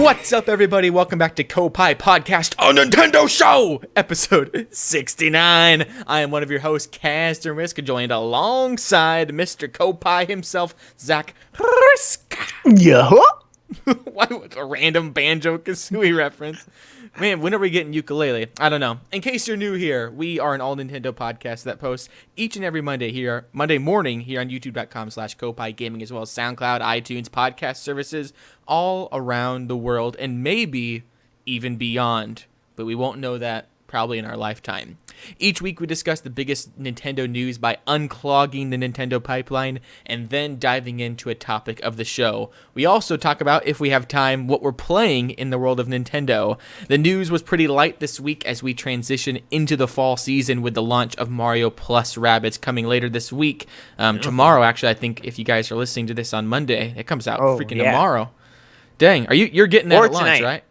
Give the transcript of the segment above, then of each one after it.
What's up, everybody? Welcome back to Koppai Podcast, a Nintendo Show, episode 69. I am one of your hosts, Caster Risk, joined alongside Mr. Koppai himself, Zach Risk. Yeah. Why was a random Banjo-Kazooie reference? Man, when are we getting ukulele? I don't know. In case you're new here, we are an all Nintendo podcast that posts each and every Monday morning here on youtube.com/Koppai Gaming, as well as SoundCloud, iTunes, podcast services all around the world, and maybe even beyond. But we won't know that probably in our lifetime. Each week we discuss the biggest Nintendo news by unclogging the Nintendo pipeline and then diving into a topic of the show. We also talk about, if we have time, what we're playing in the world of Nintendo. The news was pretty light this week as we transition into the fall season with the launch of Mario Plus Rabbids coming later this week. Tomorrow, actually, I think if you guys are listening to this on Monday, it comes out tomorrow. Dang, you're getting that at launch, right?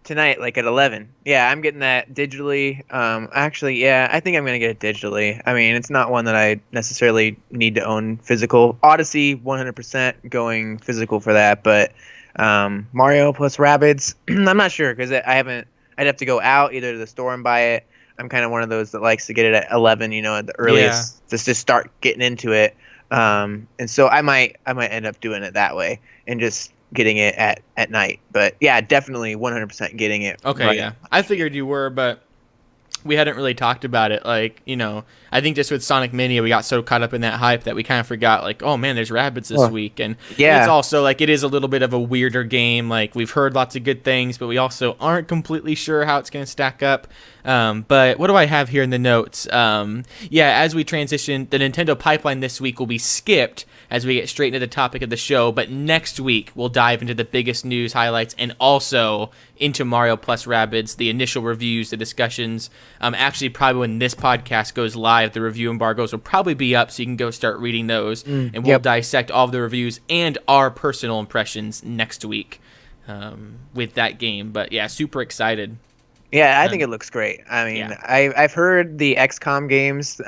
Tonight, like at 11. Yeah, I'm getting that digitally. Actually, yeah, I think I'm going to get it digitally. I mean, it's not one that I necessarily need to own physical. Odyssey, 100% going physical for that. But Mario plus Rabbids, I'm not sure because I'd have to go out either to the store and buy it. I'm kind of one of those that likes to get it at 11, at the earliest, just to start getting into it. And so I might end up doing it that way and just getting it at night. But yeah, definitely 100% getting it. Okay, right. Yeah. I figured you were, but we hadn't really talked about it. Like, I think just with Sonic Mania, we got so caught up in that hype that we kind of forgot, like, oh man, there's Rabbids this week. And it's also like, it is a little bit of a weirder game. Like, we've heard lots of good things, but we also aren't completely sure how it's going to stack up. But what do I have here in the notes? As we transition, the Nintendo pipeline this week will be skipped as we get straight into the topic of the show. But next week, we'll dive into the biggest news highlights and also into Mario Plus Rabbids, the initial reviews, the discussions. Actually, probably when this podcast goes live, the review embargoes will probably be up, so you can go start reading those. And we'll dissect all of the reviews and our personal impressions next week with that game. But yeah, super excited. Yeah, I think it looks great. I mean, I've heard the XCOM games.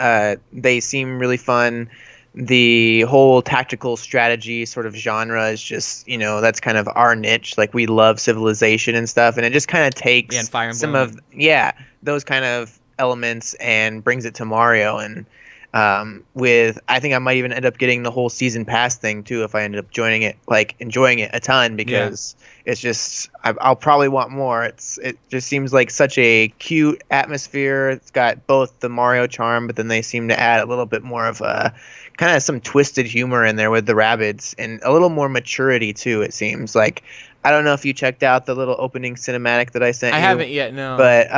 They seem really fun. The whole tactical strategy sort of genre is just, that's kind of our niche. Like, we love Civilization and stuff, and it just kind of takes and Fire some of those kind of elements and brings it to Mario. And I think I might even end up getting the whole season pass thing too if I ended up enjoying it a ton, because it's just I'll probably want more. It just seems like such a cute atmosphere. It's got both the Mario charm, but then they seem to add a little bit more of a kind of some twisted humor in there with the Rabbids and a little more maturity too. It seems like. I don't know if you checked out the little opening cinematic that I sent you. I haven't yet, no. But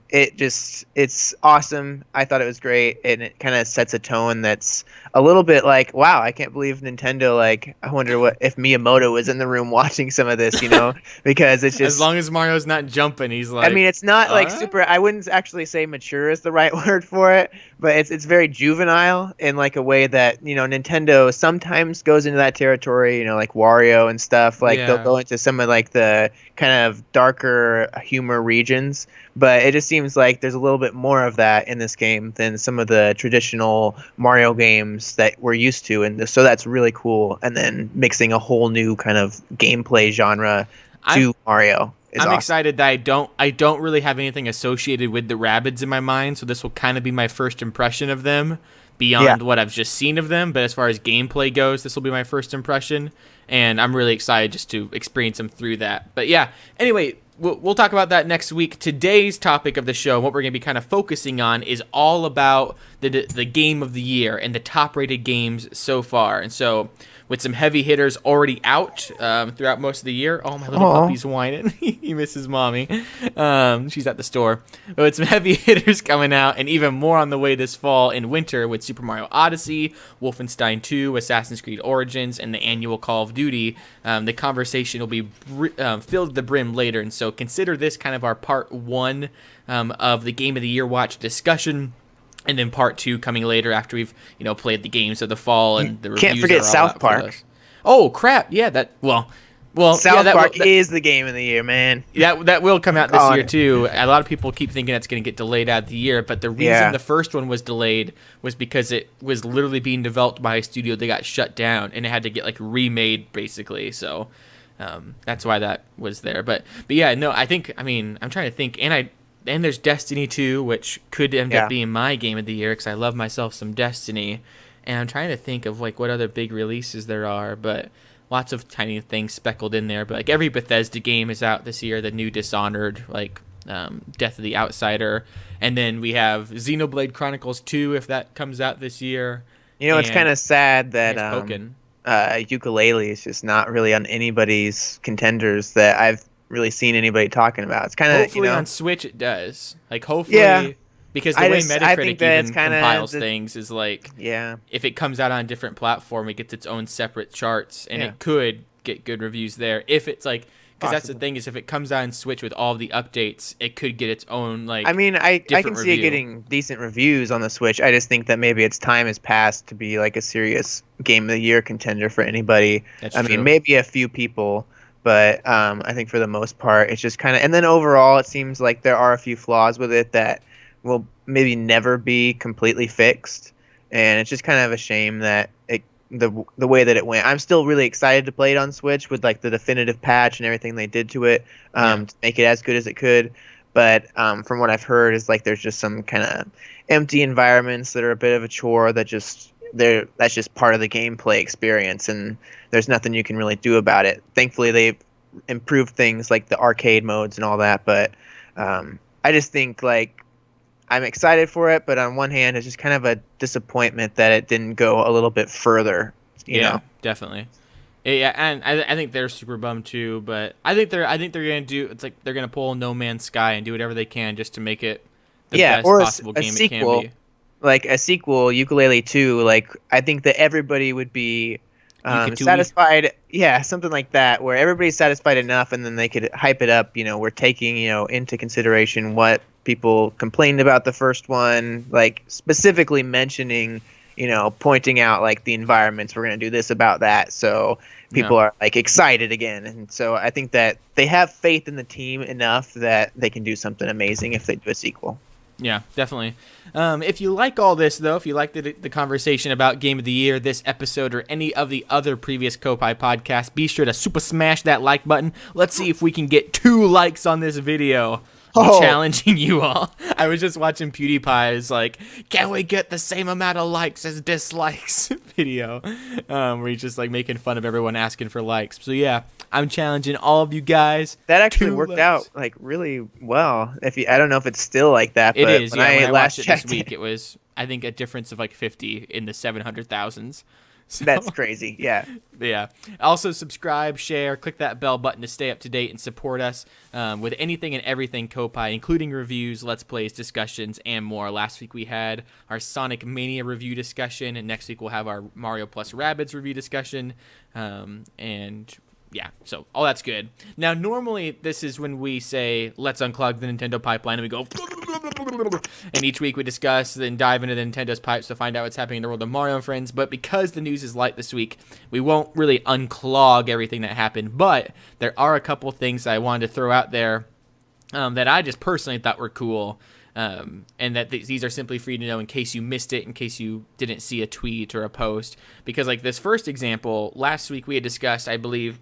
it's awesome. I thought it was great, and it kind of sets a tone that's a little bit like, wow, I can't believe Nintendo, like, I wonder if Miyamoto was in the room watching some of this, because it's just... As long as Mario's not jumping, he's like... I mean, it's not like super... I wouldn't actually say mature is the right word for it, but it's very juvenile in like a way that, Nintendo sometimes goes into that territory, like Wario and stuff. Like, they'll go into some of like the kind of darker humor regions, but it just seems like there's a little bit more of that in this game than some of the traditional Mario games that we're used to, and so that's really cool. And then mixing a whole new kind of gameplay genre to Mario. I'm excited that I don't really have anything associated with the Rabbids in my mind, so this will kind of be my first impression of them beyond what I've just seen of them. But as far as gameplay goes, this will be my first impression, and I'm really excited just to experience them through that. But yeah, anyway, we'll talk about that next week. Today's topic of the show, what we're going to be kind of focusing on, is all about the game of the year and the top-rated games so far. And so, with some heavy hitters already out throughout most of the year. Oh, my little puppy's whining. He misses mommy. She's at the store. But with some heavy hitters coming out, and even more on the way this fall and winter with Super Mario Odyssey, Wolfenstein 2, Assassin's Creed Origins, and the annual Call of Duty, the conversation will be filled to the brim later. And so consider this kind of our part one of the Game of the Year Watch discussion. And then part two coming later after we've, played the games of the fall and the reviews. Can't forget South Park. Oh crap! Yeah, well, South Park is the game of the year, man. That will come out this year too. A lot of people keep thinking it's going to get delayed out of the year, but the reason the first one was delayed was because it was literally being developed by a studio that got shut down, and it had to get remade basically. So That's why that was there. But yeah, no, I mean, I'm trying to think, and there's Destiny 2, which could end up being my game of the year because I love myself some Destiny. And I'm trying to think of like what other big releases there are, but lots of tiny things speckled in there. But like every Bethesda game is out this year. The new Dishonored, like Death of the Outsider, and then we have Xenoblade Chronicles 2 if that comes out this year. It's kind of sad that Ukulele is just not really on anybody's contenders that I've really seen anybody talking about. It's kind of hopefully on Switch it does. Like hopefully, because the way Metacritic even compiles things is like, if it comes out on a different platform, it gets its own separate charts, and it could get good reviews there. If it's like, because that's the thing is, if it comes out on Switch with all the updates, it could get its own like. I mean, I can see it getting decent reviews on the Switch. I just think that maybe its time has passed to be like a serious Game of the Year contender for anybody. I mean, maybe a few people. But I think for the most part, it's just kind of... And then overall, it seems like there are a few flaws with it that will maybe never be completely fixed. And it's just kind of a shame that the way that it went. I'm still really excited to play it on Switch with like the definitive patch and everything they did to it to make it as good as it could. But from what I've heard is like there's just some kind of empty environments that are a bit of a chore that that's just part of the gameplay experience, and there's nothing you can really do about it. Thankfully, they've improved things like the arcade modes and all that, but I just think like I'm excited for it, but on one hand, it's just kind of a disappointment that it didn't go a little bit further. You know? Definitely. Yeah, and I think they're super bummed too, but I think they're gonna do. It's like they're gonna pull No Man's Sky and do whatever they can just to make it the best possible game it can be. Like a sequel, Ukulele 2, like I think that everybody would be satisfied. Yeah, something like that, where everybody's satisfied enough, and then they could hype it up. We're taking into consideration what people complained about the first one, like specifically mentioning, pointing out like the environments. We're gonna do this about that, so people are like excited again. And so I think that they have faith in the team enough that they can do something amazing if they do a sequel. Yeah, definitely. If you like all this, though, if you like the conversation about Game of the Year, this episode, or any of the other previous Koppai podcasts, be sure to super smash that like button. Let's see if we can get 2 likes on this video. I'm challenging you all. I was just watching PewDiePie's like, can we get the same amount of likes as dislikes video, where he's just like making fun of everyone asking for likes. So yeah, I'm challenging all of you guys. That actually worked out like really well. I don't know if it's still like that, but it is. When I watched it this week, it was I think a difference of like 50 in the 700,000s. So, that's crazy. Yeah. Yeah. Also, subscribe, share, click that bell button to stay up to date and support us with anything and everything Koppai, including reviews, Let's Plays, discussions, and more. Last week we had our Sonic Mania review discussion, and next week we'll have our Mario plus Rabbids review discussion. And yeah, so all that's good. Now, normally this is when we say, let's unclog the Nintendo pipeline, and we go... And each week we discuss and dive into the Nintendo's pipes to find out what's happening in the world of Mario and friends. But because the news is light this week, we won't really unclog everything that happened. But there are a couple things I wanted to throw out there that I just personally thought were cool. And that these are simply for you to know in case you missed it, in case you didn't see a tweet or a post. Because like this first example, last week we had discussed, I believe...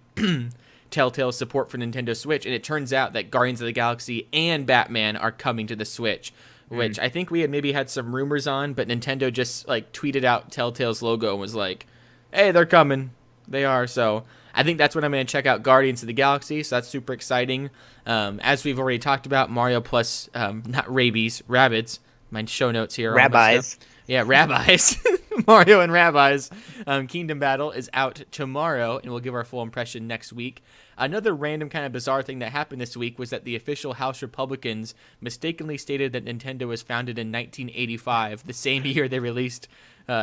Telltale's support for Nintendo Switch, and it turns out that Guardians of the Galaxy and Batman are coming to the Switch, which I think we had maybe had some rumors on, but Nintendo just like tweeted out Telltale's logo and was like, hey, they're coming. They are. So I think that's when I'm going to check out Guardians of the Galaxy, so that's super exciting. As we've already talked about, Mario plus, not rabies, Rabbids, my show notes here. Rabbids. Yeah, Rabbis. Mario and Rabbis. Kingdom Battle is out tomorrow, and we'll give our full impression next week. Another random kind of bizarre thing that happened this week was that the official House Republicans mistakenly stated that Nintendo was founded in 1985, the same year they released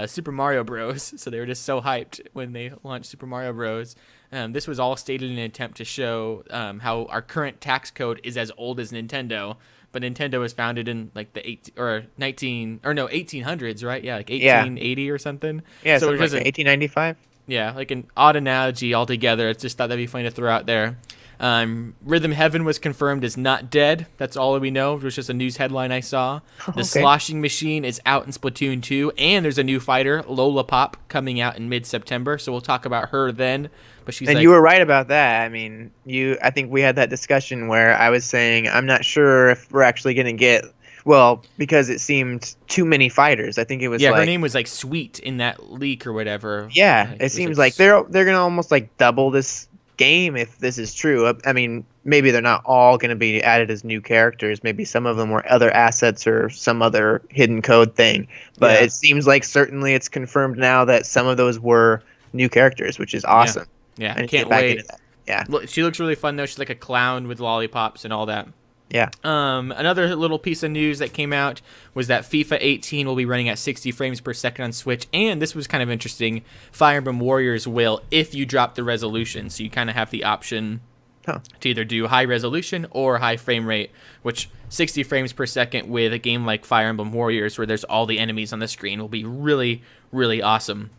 Super Mario Bros. So they were just so hyped when they launched Super Mario Bros. This was all stated in an attempt to show how our current tax code is as old as Nintendo. But Nintendo was founded in like the 1800s, right? Yeah, like 1880 or something. Yeah, so it was like 1895. Yeah, like an odd analogy altogether. I just thought that'd be funny to throw out there. Rhythm Heaven was confirmed as not dead. That's all we know. It was just a news headline I saw. The Okay. Sloshing Machine is out in Splatoon 2, and there's a new fighter, Lola Pop, coming out in mid-September. So we'll talk about her then. But she's And like, you were right about that. I mean, I think we had that discussion where I was saying I'm not sure if we're actually going to get, well, because it seemed too many fighters. I think it was yeah, like, her name was like Sweet in that leak or whatever. yeah, It it was seems like they're going to almost like double this game if this is true. I mean, maybe they're not all going to be added as new characters. Maybe some of them were other assets or some other hidden code thing. But Yeah. it seems like certainly it's confirmed now that some of those were new characters, which is awesome. Yeah, I need to can't get back wait. into that. Yeah. Look, she looks really fun though. She's like a clown with lollipops and all that. Yeah. Another little piece of news that came out was that FIFA 18 will be running at 60 frames per second on Switch, and this was kind of interesting. Fire Emblem Warriors will, if you drop the resolution, so you kind of have the option to either do high resolution or high frame rate, which 60 frames per second with a game like Fire Emblem Warriors, where there's all the enemies on the screen, will be really, really awesome.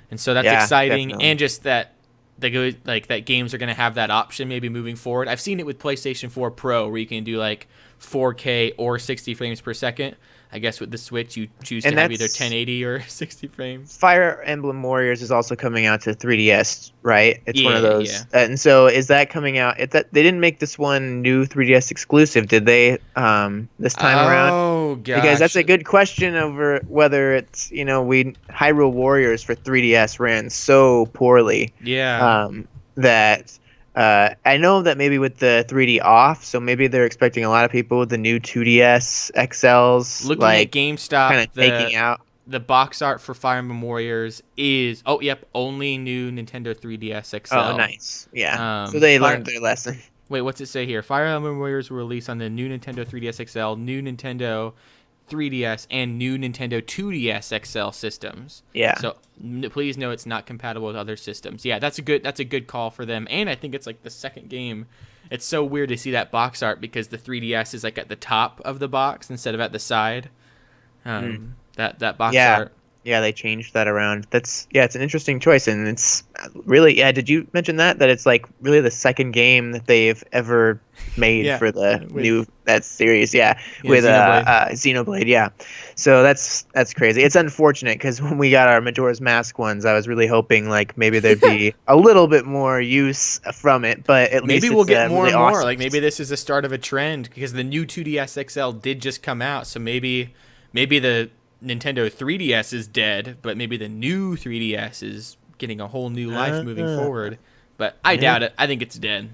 And so that's exciting, definitely. and just that that games are going to have that option maybe moving forward. I've seen it with PlayStation 4 Pro where you can do like 4K or 60 frames per second. I guess with the Switch you choose to have either 1080 or 60 frames. Fire Emblem Warriors is also coming out to 3DS, right? It's one of Yeah, those. yeah. And so is that coming out? They didn't make this one new 3DS exclusive, did they? This time around? Oh gosh. Because that's a good question over whether it's, Hyrule Warriors for 3DS ran so poorly. Yeah. That I know that maybe with the 3D off, so maybe they're expecting a lot of people with the new 2DS XLs Looking like at GameStop, kind of taking out. the box art for Fire Emblem Warriors is only new Nintendo 3DS XL. Oh, nice. Yeah. So Um, they Fire- learned their lesson. Wait, what's it say here? Fire Emblem Warriors will release on the new Nintendo 3DS XL, new Nintendo 3DS, and new Nintendo 2DS XL systems. Yeah. So please know it's not compatible with other systems. Yeah, that's a good call for them. And I think it's like the second game. It's so weird to see that box art because the 3DS is like at the top of the box instead of at the side. That box art. Yeah, they changed that around. It's an interesting choice, and it's really, did you mention that it's like really the second game that they've ever made for the that series, with Xenoblade, yeah. So that's crazy. It's unfortunate because when we got our Majora's Mask ones, I was really hoping like maybe there'd be a little bit more use from it, but at least Maybe we'll get more really and more. awesome. Like maybe this is the start of a trend because the new 2DS XL did just come out, so maybe the Nintendo 3DS is dead, but maybe the new 3DS is getting a whole new life moving forward. But I doubt it. I think it's dead.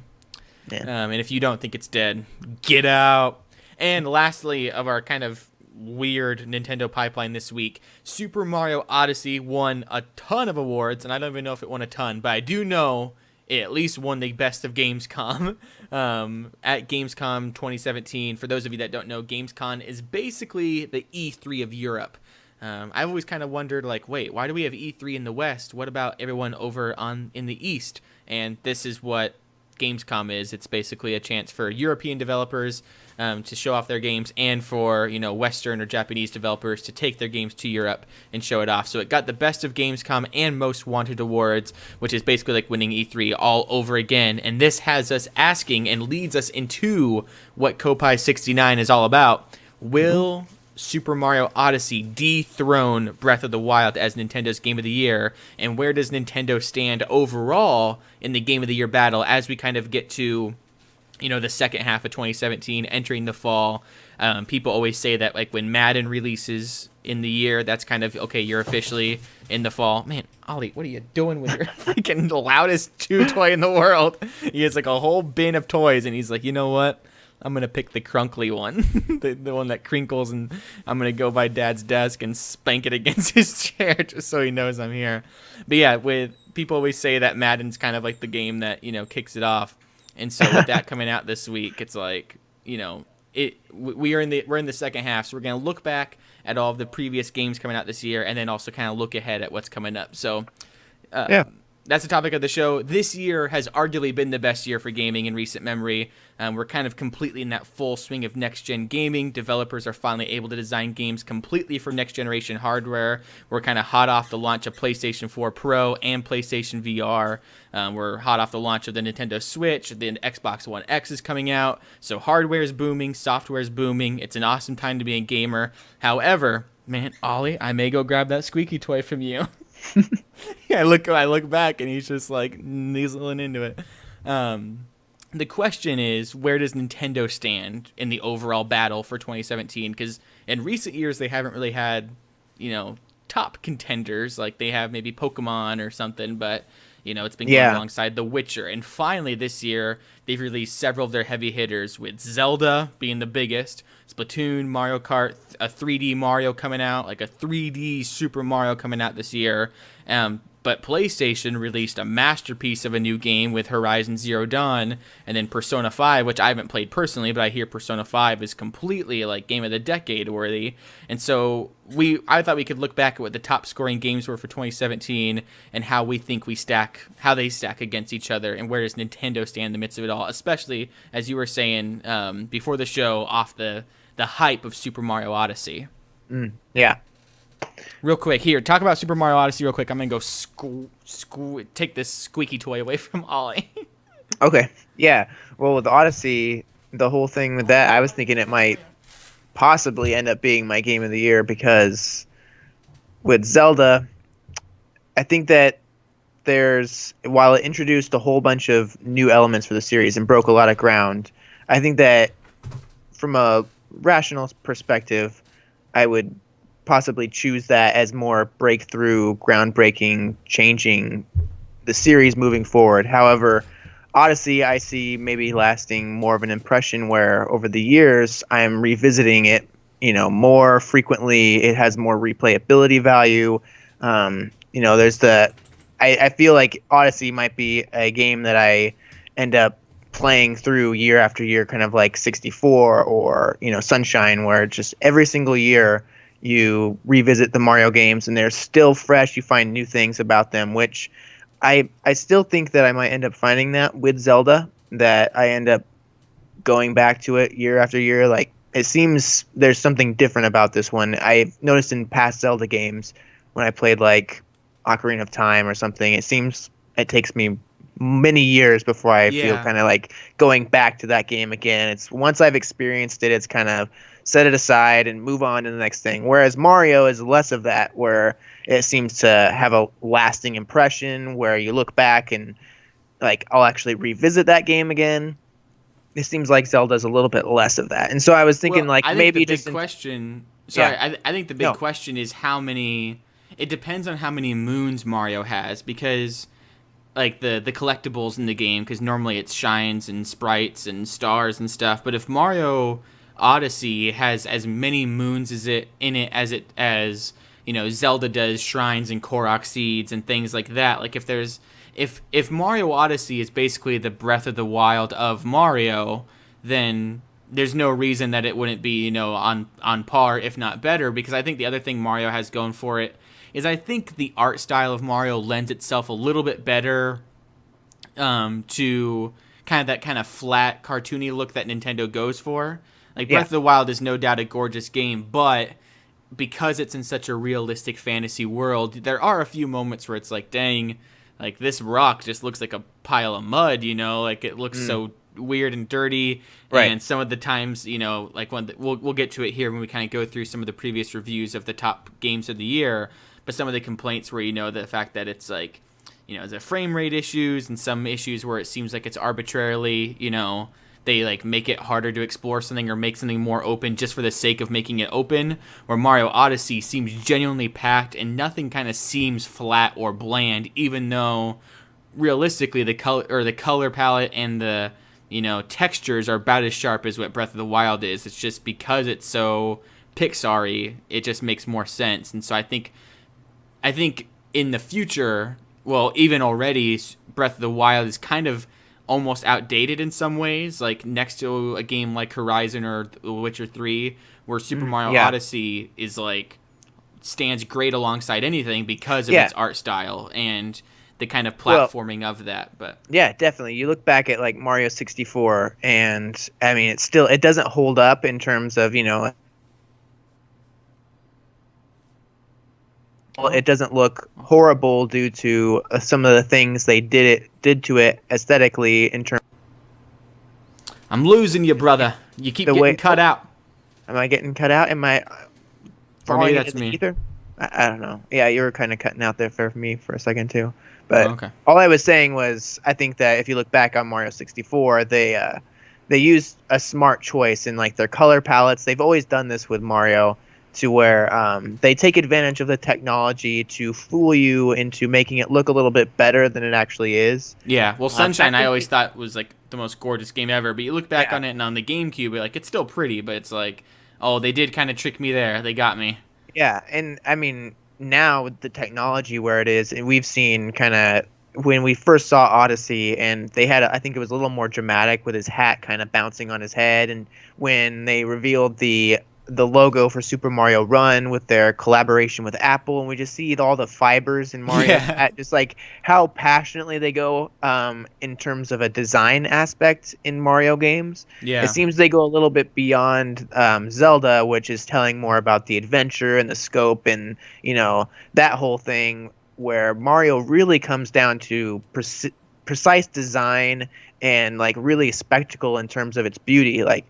Yeah. And if you don't think it's dead, get out. And lastly, of our kind of weird Nintendo pipeline this week, Super Mario Odyssey won a ton of awards, and I don't even know if it won a ton, but I do know it at least won the Best of Gamescom at Gamescom 2017. For those of you that don't know, Gamescom is basically the E3 of Europe. I've always kind of wondered, like, wait, why do we have E3 in the West? What about everyone over in the East? And this is what Gamescom is. It's basically a chance for European developers to show off their games and for Western or Japanese developers to take their games to Europe and show it off. So it got the Best of Gamescom and Most Wanted awards, which is basically like winning E3 all over again. And this has us asking and leads us into what Koppai 69 is all about. Will Super Mario Odyssey dethrone Breath of the Wild as Nintendo's Game of the Year? And where does Nintendo stand overall in the Game of the Year battle as we kind of get to the second half of 2017, entering the fall? People always say that like when Madden releases in the year, that's kind of, okay, you're officially in the fall. Man, Ollie, what are you doing with your freaking loudest chew toy in the world? He has like a whole bin of toys, and he's like, you know what? I'm going to pick the crunkly one, the one that crinkles, and I'm going to go by Dad's desk and spank it against his chair just so he knows I'm here. But yeah, with people always say that Madden's kind of like the game that, kicks it off. And so with that coming out this week, it's like, we're in the second half, so we're going to look back at all of the previous games coming out this year and then also kind of look ahead at what's coming up. So that's the topic of the show. This year has arguably been the best year for gaming in recent memory. We're kind of completely in that full swing of next-gen gaming. Developers are finally able to design games completely for next-generation hardware. We're kind of hot off the launch of PlayStation 4 Pro and PlayStation VR. We're hot off the launch of the Nintendo Switch. The Xbox One X is coming out. So hardware is booming. Software is booming. It's an awesome time to be a gamer. However, man, Ollie, I may go grab that squeaky toy from you. I look back and he's just like nizzling into it. The question is, where does Nintendo stand in the overall battle for 2017? Because in recent years they haven't really had, top contenders. Like they have maybe Pokemon or something, but it's been going alongside The Witcher. And finally this year they've released several of their heavy hitters, with Zelda being the biggest, Splatoon, Mario Kart, a 3D Mario coming out, like a 3D Super Mario coming out this year. But PlayStation released a masterpiece of a new game with Horizon Zero Dawn, and then Persona 5, which I haven't played personally, but I hear Persona 5 is completely like game of the decade worthy. And so I thought we could look back at what the top scoring games were for 2017 and how we think how they stack against each other, and where does Nintendo stand in the midst of it all, especially as you were saying before the show, off the hype of Super Mario Odyssey. Yeah. Real quick, here, talk about Super Mario Odyssey real quick. I'm going to go take this squeaky toy away from Ollie. Okay. Yeah. Well, with Odyssey, the whole thing with that, I was thinking it might possibly end up being my game of the year, because with Zelda, I think that while it introduced a whole bunch of new elements for the series and broke a lot of ground, I think that from a rational perspective, I would possibly choose that as more breakthrough, groundbreaking, changing the series moving forward. However, Odyssey, I see maybe lasting more of an impression where over the years I am revisiting it, more frequently. It has more replayability value. I feel like Odyssey might be a game that I end up playing through year after year, kind of like 64 or, Sunshine, where just every single year you revisit the Mario games and they're still fresh. You find new things about them, which I still think that I might end up finding that with Zelda, that I end up going back to it year after year. Like, it seems there's something different about this one. I've noticed in past Zelda games, when I played like Ocarina of Time or something, it seems it takes me many years before I feel kind of like going back to that game again. It's once I've experienced it, it's kind of set it aside and move on to the next thing. Whereas Mario is less of that, where it seems to have a lasting impression, where you look back and like, I'll actually revisit that game again. It seems like Zelda's a little bit less of that. And so I was thinking, I maybe think the big question. Sorry, yeah. I think the big question is how many. It depends on how many moons Mario has, because like the collectibles in the game, because normally it's shines and sprites and stars and stuff. But if Mario Odyssey has as many moons as Zelda does shrines and Korok seeds and things like that. Like if Mario Odyssey is basically the Breath of the Wild of Mario, then there's no reason that it wouldn't be, on par, if not better, because I think the other thing Mario has going for it is I think the art style of Mario lends itself a little bit better to kind of that kind of flat, cartoony look that Nintendo goes for. Like, Breath of the Wild is no doubt a gorgeous game, but because it's in such a realistic fantasy world, there are a few moments where it's like, dang, like this rock just looks like a pile of mud, like it looks so weird and dirty. Right. And some of the times, like we'll get to it here when we kind of go through some of the previous reviews of the top games of the year, but some of the complaints where, the fact that it's like, the frame rate issues and some issues where it seems like it's arbitrarily, they like make it harder to explore something or make something more open just for the sake of making it open, where Mario Odyssey seems genuinely packed and nothing kind of seems flat or bland, even though realistically the color palette and the textures are about as sharp as what Breath of the Wild is. It's just because it's so Pixar-y, it just makes more sense. And so I think in the future, well, even already, Breath of the Wild is kind of almost outdated in some ways, like next to a game like Horizon or The Witcher 3, where Super Mario Odyssey is like stands great alongside anything because of its art style. And the kind of Well, platforming of that. But yeah, definitely. You look back at like Mario 64, and I mean, it doesn't hold up in terms of, oh, it doesn't look horrible due to some of the things they did to it aesthetically in terms I'm losing you, brother. You keep the getting way. cut Oh, out. am I getting cut out? Am I Or maybe falling into that's the me. ether? I don't know. Yeah, you were kind of cutting out there for me for a second too. Oh, But okay. all I was saying was, I think that if you look back on Mario 64, they used a smart choice in like their color palettes. They've always done this with Mario, to where they take advantage of the technology to fool you into making it look a little bit better than it actually is. Yeah, well, I Sunshine I think, always thought was like the most gorgeous game ever, but you look back yeah, on it and on the GameCube, you're like, it's still pretty, but it's like, oh, they did kind of trick me there. They got me. yeah, and I mean now with the technology where it is, and we've seen kind of when we first saw Odyssey, and they had, I think it was a little more dramatic with his hat kind of bouncing on his head, and when they revealed the logo for Super Mario Run with their collaboration with Apple, and we just see all the fibers in Mario's Yeah. hat, just like how passionately they go in terms of a design aspect in Mario games. It Yeah. seems they go a little bit beyond Zelda, which is telling more about the adventure and the scope and that whole thing. Where Mario really comes down to precise design and like really spectacle in terms of its beauty. Like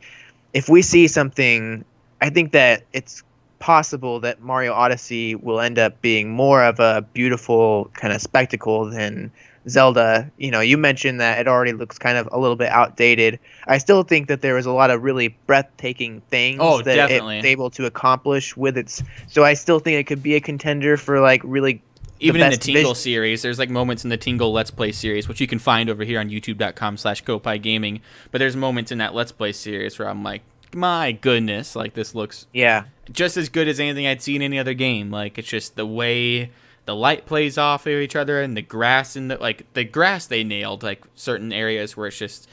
if we see something, I think that it's possible that Mario Odyssey will end up being more of a beautiful kind of spectacle than Zelda. You mentioned that it already looks kind of a little bit outdated. I still think that there was a lot of really breathtaking things Oh, that it was definitely. able to accomplish with its. So I still think it could be a contender for like really the Even in the best Tingle vision. series, there's like moments in the Tingle Let's Play series, which you can find over here on youtube.com/Koppai Gaming. But there's moments in that Let's Play series where I'm like, my goodness, like this looks Yeah, just as good as anything I'd seen in any other game. Like it's just the way the light plays off of each other and the grass and the grass they nailed, like certain areas where it's just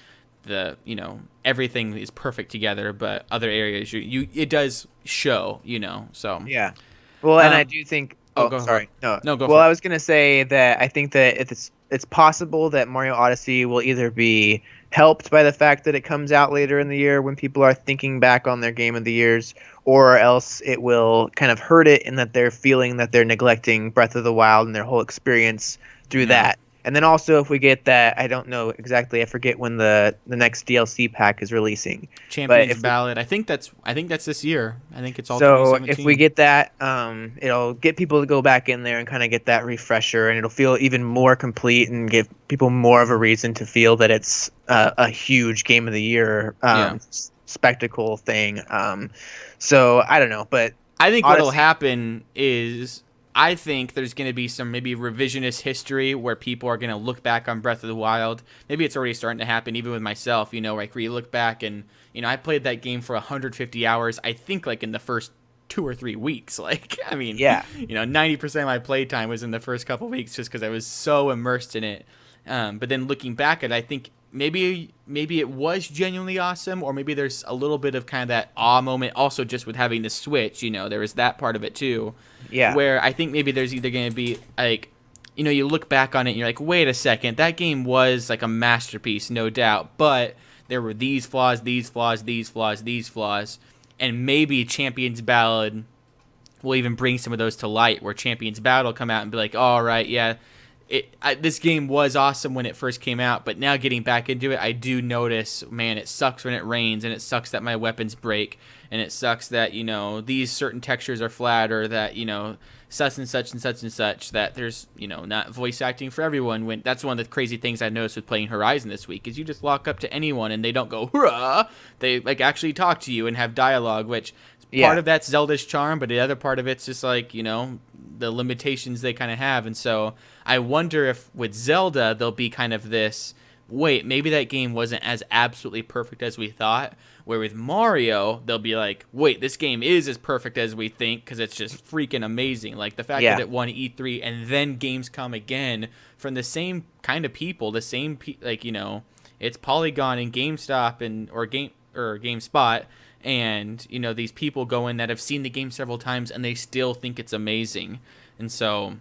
everything is perfect together, but other areas it does show, so yeah. Well, and I um do think. oh, Oh, go for it. sorry. No. No, go Well, for I it. was gonna say that I think that it's possible that Mario Odyssey will either be helped by the fact that it comes out later in the year when people are thinking back on their game of the years, or else it will kind of hurt it in that they're feeling that they're neglecting Breath of the Wild and their whole experience through Yeah. that. And then also if we get that, I don't know exactly. I forget when the next DLC pack is releasing, but Champions if we Ballad. I think that's this year. I think it's all So if we 2017. get that, it'll get people to go back in there and kind of get that refresher, and it'll feel even more complete and give people more of a reason to feel that it's a huge game of the year Yeah. spectacle thing. So I don't know, but I think what'll Odyssey, happen is I think there's going to be some maybe revisionist history where people are going to look back on Breath of the Wild. Maybe it's already starting to happen even with myself, like where you look back and, I played that game for 150 hours, I think like in the first 2 or 3 weeks. Like, I mean, yeah, 90% of my playtime was in the first couple weeks just because I was so immersed in it. But then looking back at it, I think maybe it was genuinely awesome, or maybe there's a little bit of kind of that awe moment also just with having the Switch. There was that part of it too, yeah, where I think maybe there's either going to be like, you look back on it and you're like, wait a second, that game was like a masterpiece, no doubt, but there were these flaws, these flaws, these flaws, these flaws, and maybe Champions Ballad will even bring some of those to light, where Champions Battle come out and be like, all right, yeah, this game was awesome when it first came out, but now getting back into it, I do notice, man, it sucks when it rains, and it sucks that my weapons break, and it sucks that, these certain textures are flat, or that, such and such and such and such, that there's, not voice acting for everyone. When that's one of the crazy things I noticed with playing Horizon this week, is you just walk up to anyone and they don't go, hurrah! They, like, actually talk to you and have dialogue, which part yeah, of that's Zelda's charm, but the other part of it's just like, the limitations they kind of have. And so I wonder if with Zelda, there'll be kind of this, wait, maybe that game wasn't as absolutely perfect as we thought. Where with Mario, they'll be like, wait, this game is as perfect as we think because it's just freaking amazing. Like the fact yeah, that it won E3 and then games come again from the same kind of people, the same, it's Polygon and GameStop or GameSpot. And, these people go in that have seen the game several times and they still think it's amazing. And so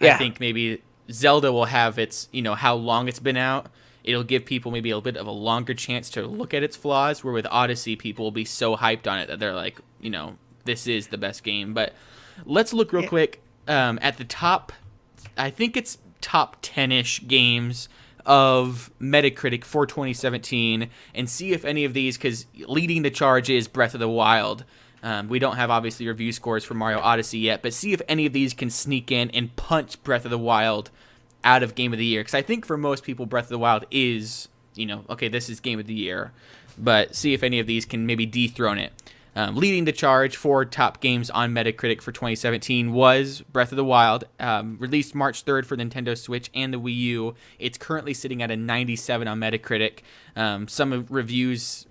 I yeah. think maybe Zelda will have its, how long it's been out. It'll give people maybe a bit of a longer chance to look at its flaws, where with Odyssey, people will be so hyped on it that they're like, this is the best game. But let's look real quick at the top, I think it's top 10-ish games of Metacritic for 2017, and see if any of these, because leading the charge is Breath of the Wild. We don't have, obviously, review scores for Mario Odyssey yet, but see if any of these can sneak in and punch Breath of the Wild out of Game of the Year. Because I think for most people, Breath of the Wild is, okay, this is Game of the Year. But see if any of these can maybe dethrone it. Leading the charge for top games on Metacritic for 2017 was Breath of the Wild, released March 3rd for Nintendo Switch and the Wii U. It's currently sitting at a 97 on Metacritic. Some reviews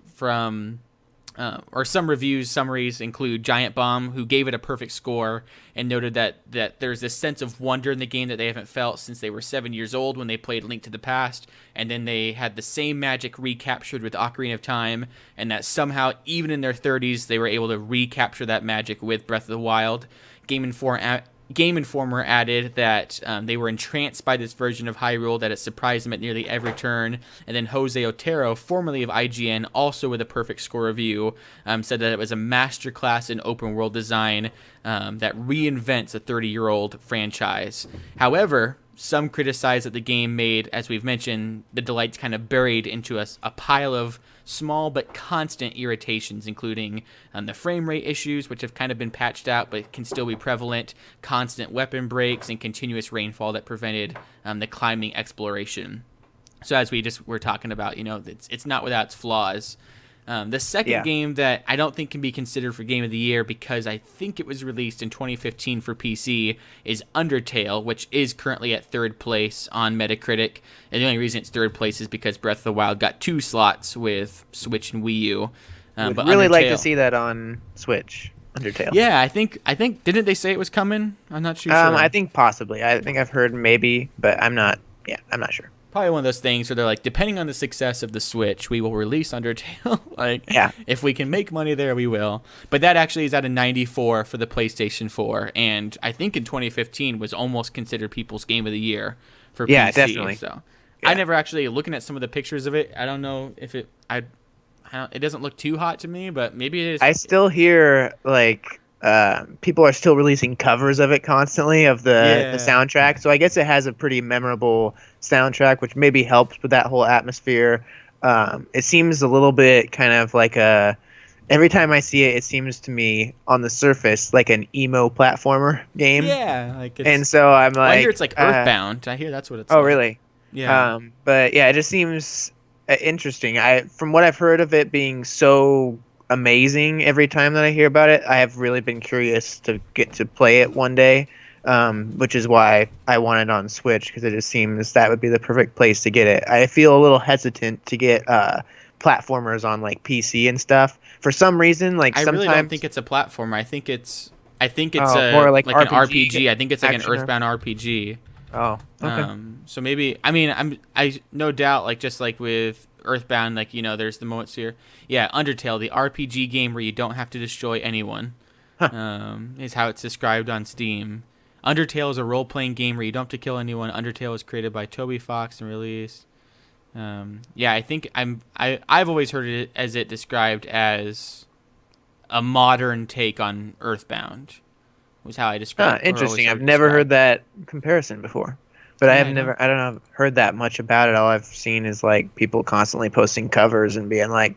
summaries include Giant Bomb, who gave it a perfect score and noted that there's this sense of wonder in the game that they haven't felt since they were 7 years old when they played Link to the Past, and then they had the same magic recaptured with Ocarina of Time, and that somehow, even in their 30s, they were able to recapture that magic with Breath of the Wild. Game Informer added that they were entranced by this version of Hyrule, that it surprised them at nearly every turn. And then Jose Otero, formerly of IGN, also with a perfect score review, said that it was a masterclass in open world design that reinvents a 30-year-old franchise. However, some criticize that the game made, as we've mentioned, the delights kind of buried into a pile of small but constant irritations, including the frame rate issues, which have kind of been patched out but can still be prevalent, constant weapon breaks, and continuous rainfall that prevented the climbing exploration. So as we just were talking about, it's not without its flaws. The second game that I don't think can be considered for Game of the Year, because I think it was released in 2015 for PC, is Undertale, which is currently at third place on Metacritic. And the only reason it's third place is because Breath of the Wild got 2 slots with Switch and Wii U. Would really like to see that on Switch. Undertale. Yeah, I think didn't they say it was coming? I'm not too sure. I think possibly. I think I've heard maybe, but I'm not sure. Probably one of those things where they're like, depending on the success of the Switch, we will release Undertale. If we can make money there, we will. But that actually is at a 94 for the PlayStation 4, and I think in 2015 was almost considered people's Game of the Year for PC. Yeah, definitely. So I never actually, looking at some of the pictures of it, I don't know if it doesn't look too hot to me, but maybe it is. I still hear people are still releasing covers of it constantly, of the soundtrack. So I guess it has a pretty memorable soundtrack, which maybe helps with that whole atmosphere. It seems a little bit kind of like every time I see it, it seems to me on the surface like an emo platformer game. Yeah, and so I'm like, I hear it's like Earthbound. I hear that's what it's. Oh, like. really? Yeah. But yeah, it just seems interesting. From what I've heard of it being so amazing every time that I hear about it, I have really been curious to get to play it one day, which is why I want it on Switch, because it just seems that would be the perfect place to get it. I feel a little hesitant to get platformers on like PC and stuff for some reason. I really don't think it's a platformer. I think it's more like an RPG. I think it's like an Earthbound RPG. Oh, okay. So maybe, I no doubt, like just like with Earthbound, like, there's the moments here. Yeah, Undertale, the RPG game where you don't have to destroy anyone, is how it's described on Steam. Undertale is a role-playing game where you don't have to kill anyone. Undertale was created by Toby Fox and released. I think I've always heard it described as a modern take on Earthbound. Was how I described it. Interesting. I've never heard that comparison before. But I don't know, heard that much about it. All I've seen is like people constantly posting covers and being like,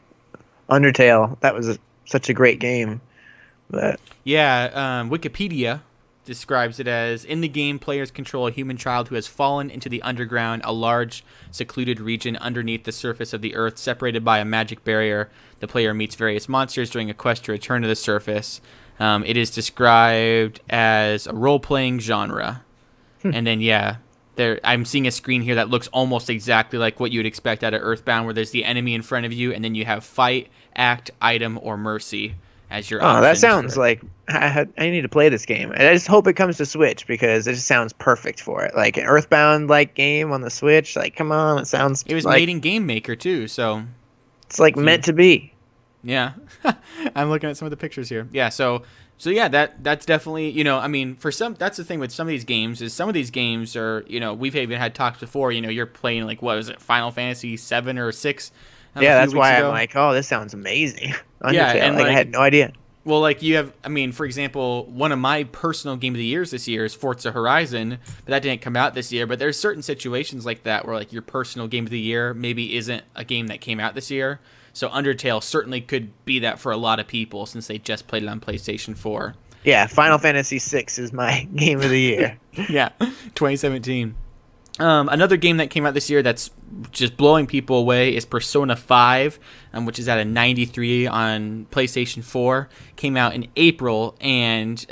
Undertale, that was such a great game. But Wikipedia describes it as, in the game, players control a human child who has fallen into the underground, a large secluded region underneath the surface of the earth, separated by a magic barrier. The player meets various monsters during a quest to return to the surface. It is described as a role-playing genre. And then, I'm seeing a screen here that looks almost exactly like what you would expect out of Earthbound, where there's the enemy in front of you, and then you have fight, act, item, or mercy as your options. That sounds like I need to play this game. And I just hope it comes to Switch, because it just sounds perfect for it. Like an Earthbound-like game on the Switch. Like, come on, it sounds. It was made in Game Maker too, so it's like meant to be. Yeah, I'm looking at some of the pictures here. Yeah, so So yeah, that's definitely, I mean, for some, that's the thing with some of these games is some of these games are, we've even had talks before. You're playing like what was it, Final Fantasy 7 or 6, a Yeah, few that's weeks why I'm ago. like, oh, this sounds amazing. Yeah, Undertale, and like I like, had no idea. well, like you have, I mean, for example, one of my personal game of the years this year is Forza Horizon, but that didn't come out this year. But there's certain situations like that where like your personal game of the year maybe isn't a game that came out this year. So Undertale certainly could be that for a lot of people since they just played it on PlayStation 4. Yeah, Final Fantasy 6 is my game of the year. Yeah, 2017. Another game that came out this year that's just blowing people away is Persona 5, which is at a 93 on PlayStation 4. Came out in April, and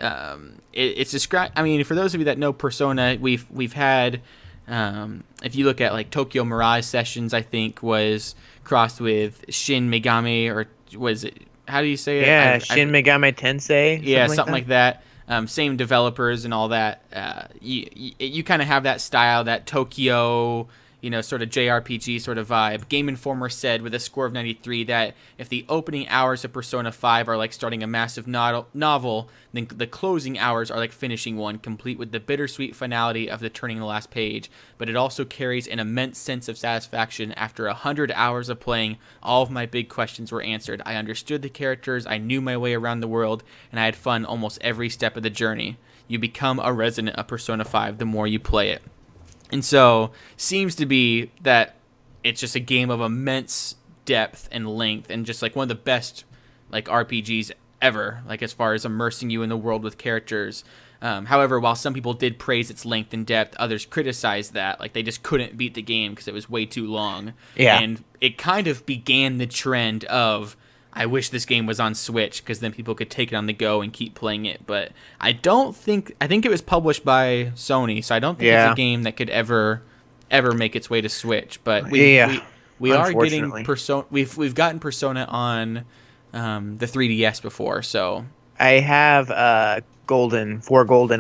it's described. I mean, for those of you that know Persona, we've had. If you look at like Tokyo Mirage Sessions, I think was crossed with Shin Megami, or was it? How do you say it? Yeah, Shin Megami Tensei. Yeah, something like that. Same developers and all that. You kind of have that style, that Tokyo, sort of JRPG sort of vibe. Game Informer said with a score of 93 that if the opening hours of Persona 5 are like starting a massive novel, then the closing hours are like finishing one, complete with the bittersweet finality of the turning the last page. But it also carries an immense sense of satisfaction. After 100 hours of playing, all of my big questions were answered. I understood the characters, I knew my way around the world, and I had fun almost every step of the journey. You become a resident of Persona 5 the more you play it. And so, seems to be that it's just a game of immense depth and length, and just like one of the best like RPGs ever, like as far as immersing you in the world with characters. However, while some people did praise its length and depth, others criticized that, like they just couldn't beat the game because it was way too long. Yeah. And it kind of began the trend of, I wish this game was on Switch because then people could take it on the go and keep playing it. But I think it was published by Sony, so I don't think it's a game that could ever make its way to Switch. But we are getting Persona. We've gotten Persona on the 3DS before, so I have 4 Golden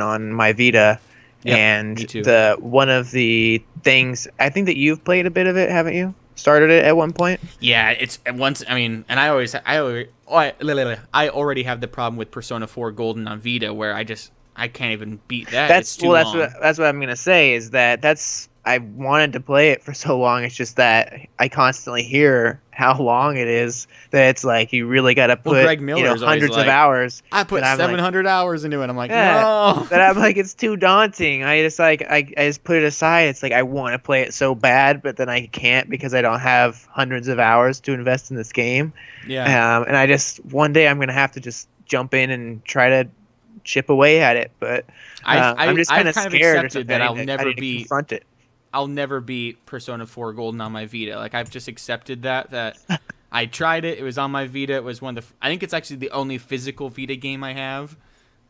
on my Vita. Yep, and me too. one of the things, I think that you've played a bit of it, haven't you? Started it at one point. Yeah, it's once. I mean, and I already have the problem with Persona 4 Golden on Vita, where I can't even beat that. That's what I'm gonna say is that I wanted to play it for so long. It's just that I constantly hear how long it is. That it's like you really got to put Greg Miller's hundreds like, of hours. I put 700 hours into it. I'm like, yeah, no. That I'm like, it's too daunting. I just put it aside. It's like I want to play it so bad, but then I can't because I don't have hundreds of hours to invest in this game. Yeah. And I just one day I'm gonna have to just jump in and try to chip away at it. But I'm just kind of scared or something. That I need to confront it. I'll never beat Persona 4 Golden on my Vita. Like, I've just accepted that I tried it. It was on my Vita. It was one of the... I think it's actually the only physical Vita game I have.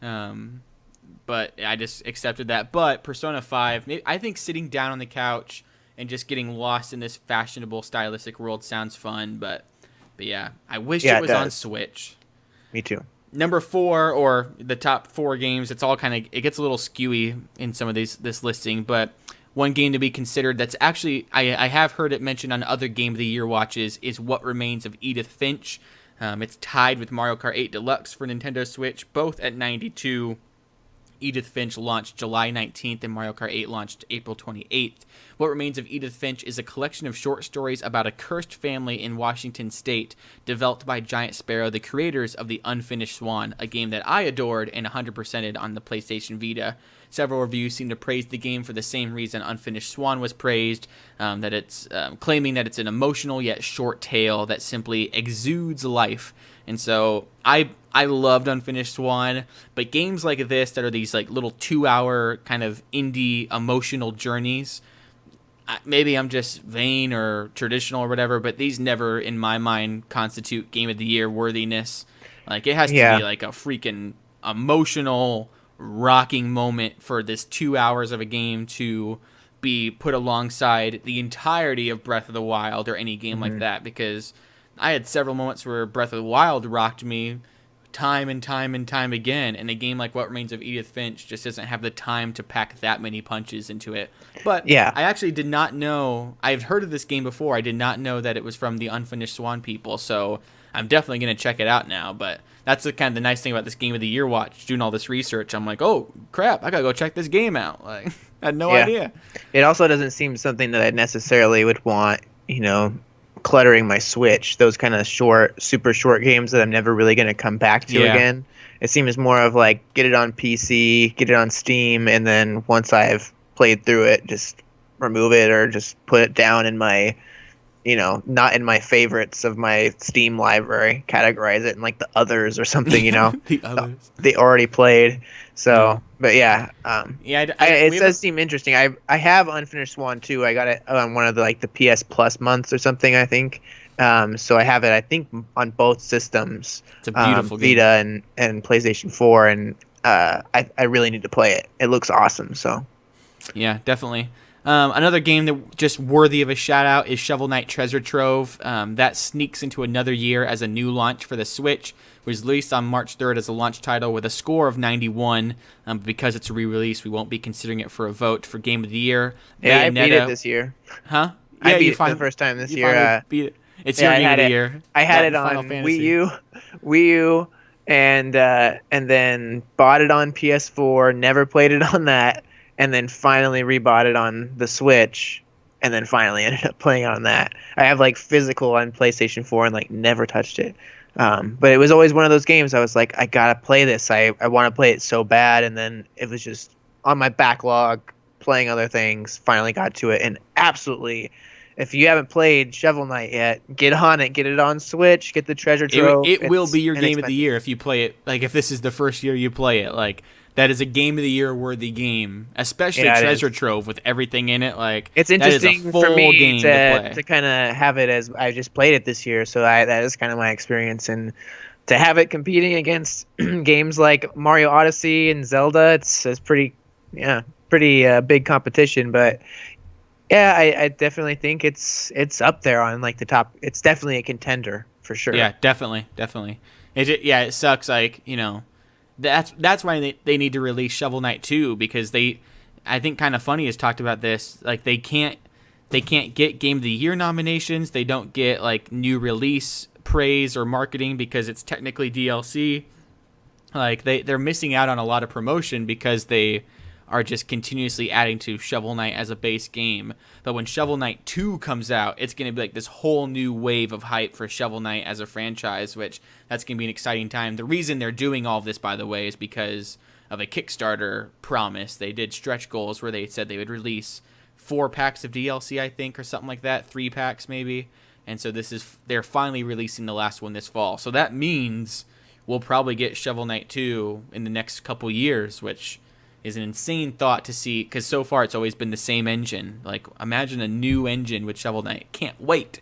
But I just accepted that. But Persona 5, I think sitting down on the couch and just getting lost in this fashionable, stylistic world sounds fun. But yeah, I wish it was on Switch. Me too. Number 4, or the top 4 games, it's all kind of... It gets a little skewy in some of this listing, but... One game to be considered that's actually, I have heard it mentioned on other Game of the Year watches, is What Remains of Edith Finch. It's tied with Mario Kart 8 Deluxe for Nintendo Switch, both at 92. Edith Finch launched July 19th and Mario Kart 8 launched April 28th. What Remains of Edith Finch is a collection of short stories about a cursed family in Washington State, developed by Giant Sparrow, the creators of The Unfinished Swan, a game that I adored and 100%ed on the PlayStation Vita. Several reviews seem to praise the game for the same reason Unfinished Swan was praised, that it's claiming that it's an emotional yet short tale that simply exudes life. And so I loved Unfinished Swan, but games like this that are these like little 2-hour kind of indie emotional journeys, maybe I'm just vain or traditional or whatever, but these never in my mind constitute Game of the Year worthiness. Like, it has to be like a freaking emotional rocking moment for this 2 hours of a game to be put alongside the entirety of Breath of the Wild or any game like that, because I had several moments where Breath of the Wild rocked me time and time and time again, and a game like What Remains of Edith Finch just doesn't have the time to pack that many punches into it. But yeah, I actually did not know, I've heard of this game before, I did not know that it was from the Unfinished Swan people, so I'm definitely gonna check it out now. But that's the kind of the nice thing about this Game of the Year watch. Doing all this research, I'm like, oh crap, I gotta go check this game out. Like, I had no Yeah. idea. It also doesn't seem something that I necessarily would want, cluttering my Switch. Those kind of super short games that I'm never really going to come back to again. It seems more of like get it on PC, get it on Steam, and then once I've played through it, just remove it or just put it down in my, not in my favorites of my Steam library. Categorize it in like the others or something, The others. they already played. So, Yeah. but yeah, it we does seem interesting. I have Unfinished Swan too. I got it on one of the PS Plus months or something, I think. So I have it, I think, on both systems. It's a beautiful game. Vita and PlayStation 4, and I really need to play it. It looks awesome. So Yeah, definitely. Another game that just worthy of a shout out is Shovel Knight Treasure Trove. That sneaks into another year as a new launch for the Switch. It was released on March 3rd as a launch title with a score of 91. Because it's a re-release, we won't be considering it for a vote for Game of the Year. yeah, I beat it this year. Huh? I beat you it for the first time this you year. finally beat it. It's yeah, your Game of the Year. I had That it Final on Fantasy. Wii U, and then bought it on PS4. Never played it on that, and then finally rebought it on the Switch, and then finally ended up playing on that. I have like physical on PlayStation 4 and like never touched it. But it was always one of those games I was like, I gotta play this. I want to play it so bad, and then it was just on my backlog, playing other things. Finally got to it, and absolutely. If you haven't played Shovel Knight yet, get on it. Get it on Switch. Get the Treasure Trove. It will be your inexpensive. Game of the Year if you play it. Like, if this is the first year you play it. Like, that is a Game of the Year worthy game. Especially Yeah, it Treasure is. Trove with everything in it. Like, It's that is a interesting full for me game to play. kind of have it as I just played it this year, so that is kind of my experience. And to have it competing against games like Mario Odyssey and Zelda, it's pretty big competition. But yeah, I definitely think it's up there on like the top. It's definitely a contender for sure. Yeah, definitely. It sucks. Like, that's why they need to release Shovel Knight 2, because I think Kind of Funny has talked about this. Like, they can't get Game of the Year nominations. They don't get like new release praise or marketing because it's technically DLC. Like, they're missing out on a lot of promotion because they are just continuously adding to Shovel Knight as a base game. But when Shovel Knight 2 comes out, it's going to be like this whole new wave of hype for Shovel Knight as a franchise, which that's going to be an exciting time. The reason they're doing all of this, by the way, is because of a Kickstarter promise. They did stretch goals where they said they would release 4 packs of DLC, I think, or something like that, 3 packs maybe. And so they're finally releasing the last one this fall. So that means we'll probably get Shovel Knight 2 in the next couple years, which is an insane thought to see, because so far it's always been the same engine. Like, imagine a new engine with Shovel Knight. Can't wait.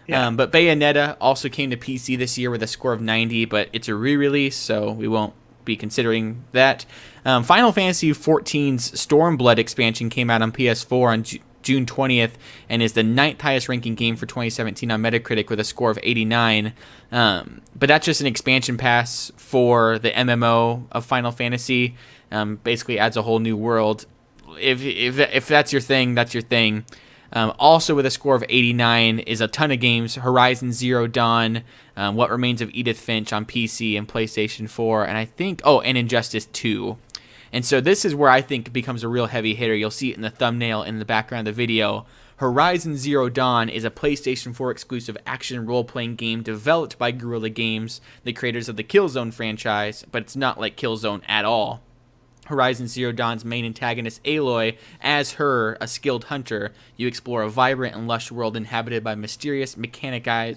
Yeah. But Bayonetta also came to PC this year with a score of 90, but it's a re-release, so we won't be considering that. Final Fantasy XIV's Stormblood expansion came out on PS4 on June 20th and is the 9th highest ranking game for 2017 on Metacritic with a score of 89. But that's just an expansion pass for the MMO of Final Fantasy. Basically adds a whole new world. If that's your thing, that's your thing. Also with a score of 89 is a ton of games: Horizon Zero Dawn, What Remains of Edith Finch on PC and PlayStation 4, and I think and Injustice 2. And so this is where I think it becomes a real heavy hitter. You'll see it in the thumbnail in the background of the video. Horizon Zero Dawn is a PlayStation 4 exclusive action role-playing game developed by Guerrilla Games, the creators of the Killzone franchise, but it's not like Killzone at all. Horizon Zero Dawn's main antagonist, Aloy, as her, a skilled hunter, you explore a vibrant and lush world inhabited by mysterious mechanical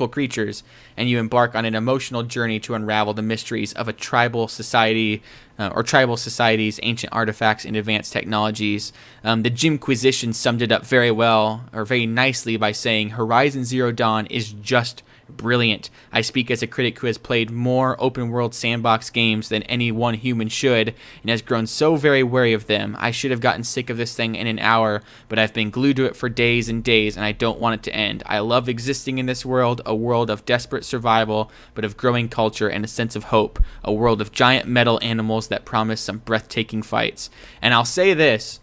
creatures, and you embark on an emotional journey to unravel the mysteries of a tribal society, or tribal societies, ancient artifacts, and advanced technologies. The Jimquisition summed it up very well, or very nicely, by saying, Horizon Zero Dawn is just brilliant. I speak as a critic who has played more open-world sandbox games than any one human should, and has grown so very wary of them. I should have gotten sick of this thing in an hour, but I've been glued to it for days and days, and I don't want it to end. I love existing in this world, a world of desperate survival, but of growing culture and a sense of hope, a world of giant metal animals that promise some breathtaking fights. And I'll say this,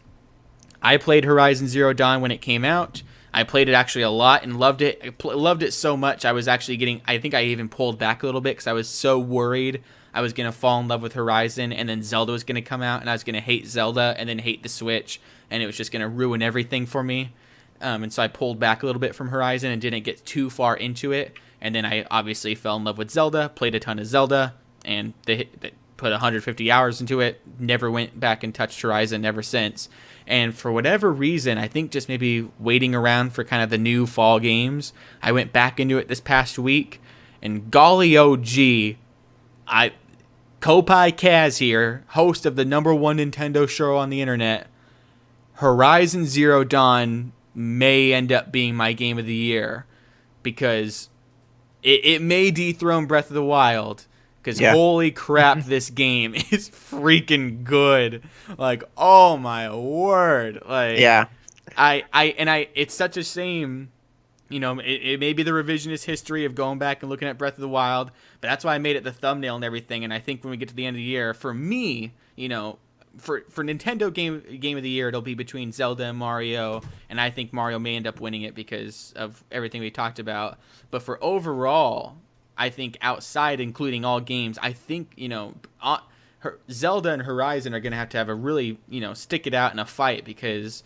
I played Horizon Zero Dawn when it came out. I played it actually a lot and loved it. Loved it so much I was actually getting. I think I even pulled back a little bit because I was so worried I was gonna fall in love with Horizon, and then Zelda was gonna come out, and I was gonna hate Zelda, and then hate the Switch, and it was just gonna ruin everything for me. And so I pulled back a little bit from Horizon and didn't get too far into it. And then I obviously fell in love with Zelda, played a ton of Zelda, and they put 150 hours into it. Never went back and touched Horizon ever since. And for whatever reason, I think just maybe waiting around for kind of the new fall games, I went back into it this past week. And golly OG, Koppai Kaz here, host of the #1 Nintendo show on the internet, Horizon Zero Dawn may end up being my game of the year because it may dethrone Breath of the Wild because holy crap, this game is freaking good. Like, oh my word. Like, it's such a shame, you know, it may be the revisionist history of going back and looking at Breath of the Wild, but that's why I made it the thumbnail and everything. And I think when we get to the end of the year, for me, you know, for Nintendo game of the year, it'll be between Zelda and Mario, and I think Mario may end up winning it because of everything we talked about. But for overall, I think outside, including all games, I think, you know, Zelda and Horizon are going to have a really, you know, stick it out in a fight because,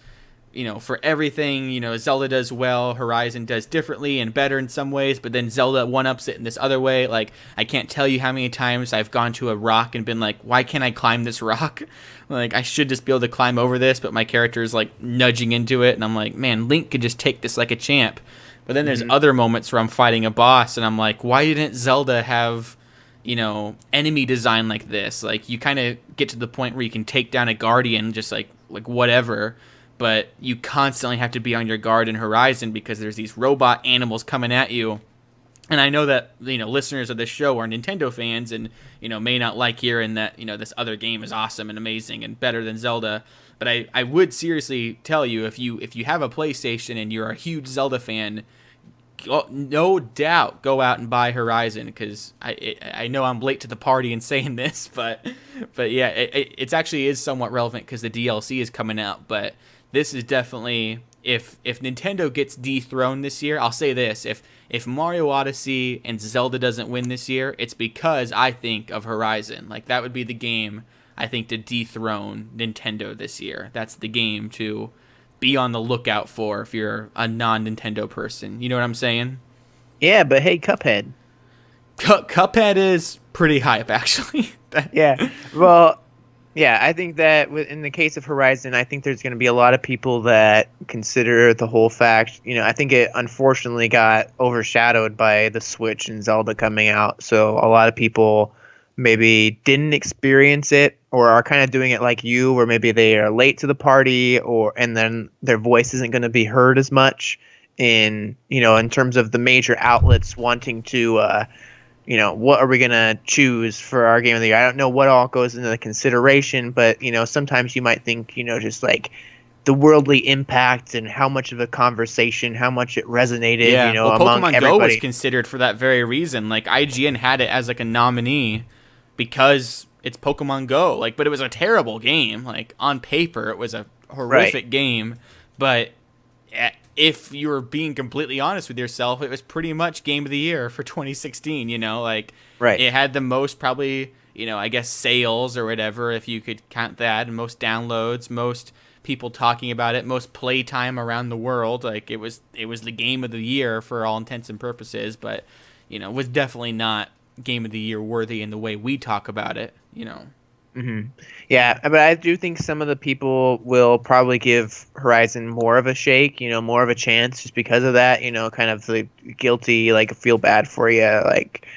you know, for everything, you know, Zelda does well, Horizon does differently and better in some ways, but then Zelda one-ups it in this other way. Like, I can't tell you how many times I've gone to a rock and been like, why can't I climb this rock? Like, I should just be able to climb over this, but my character is, like, nudging into it, and I'm like, man, Link could just take this like a champ. But then there's other moments where I'm fighting a boss, and I'm like, why didn't Zelda have, you know, enemy design like this? Like, you kind of get to the point where you can take down a Guardian just, like whatever, but you constantly have to be on your guard in Horizon because there's these robot animals coming at you. And I know that, you know, listeners of this show are Nintendo fans and, you know, may not like hearing that, you know, this other game is awesome and amazing and better than Zelda. But I would seriously tell you, if you have a PlayStation and you're a huge Zelda fan, no doubt go out and buy Horizon, because I know I'm late to the party in saying this, but yeah, it's actually is somewhat relevant because the DLC is coming out. But this is definitely, if Nintendo gets dethroned this year, I'll say this: if Mario Odyssey and Zelda doesn't win this year, it's because I think of Horizon. Like, that would be the game I think to dethrone Nintendo this year. That's the game to be on the lookout for if you're a non-Nintendo person. You know what I'm saying? Yeah, but hey, Cuphead. Cuphead is pretty hype, actually. Yeah. Well, yeah, I think that in the case of Horizon, I think there's going to be a lot of people that consider the whole fact, you know, I think it unfortunately got overshadowed by the Switch and Zelda coming out. So a lot of people maybe didn't experience it, or are kind of doing it like you, where maybe they are late to the party, and then their voice isn't going to be heard as much in, you know, in terms of the major outlets wanting to, you know, what are we going to choose for our game of the year? I don't know what all goes into the consideration, but, you know, sometimes you might think, you know, just like the worldly impact and how much of a conversation, how much it resonated, you know, among Pokemon everybody. Go was considered for that very reason. Like, IGN had it as like a nominee because it's Pokemon Go. Like, but it was a terrible game. Like, on paper, it was a horrific game. But if you were being completely honest with yourself, it was pretty much game of the year for 2016, you know? Like, it had the most, probably, you know, I guess sales or whatever, if you could count that, and most downloads, most people talking about it, most playtime around the world. Like, it was the game of the year for all intents and purposes, but, you know, was definitely not game of the year worthy in the way we talk about it, you know. Yeah, but I do think some of the people will probably give Horizon more of a shake, you know, more of a chance, just because of that, you know, kind of the guilty, like, feel bad for you, like,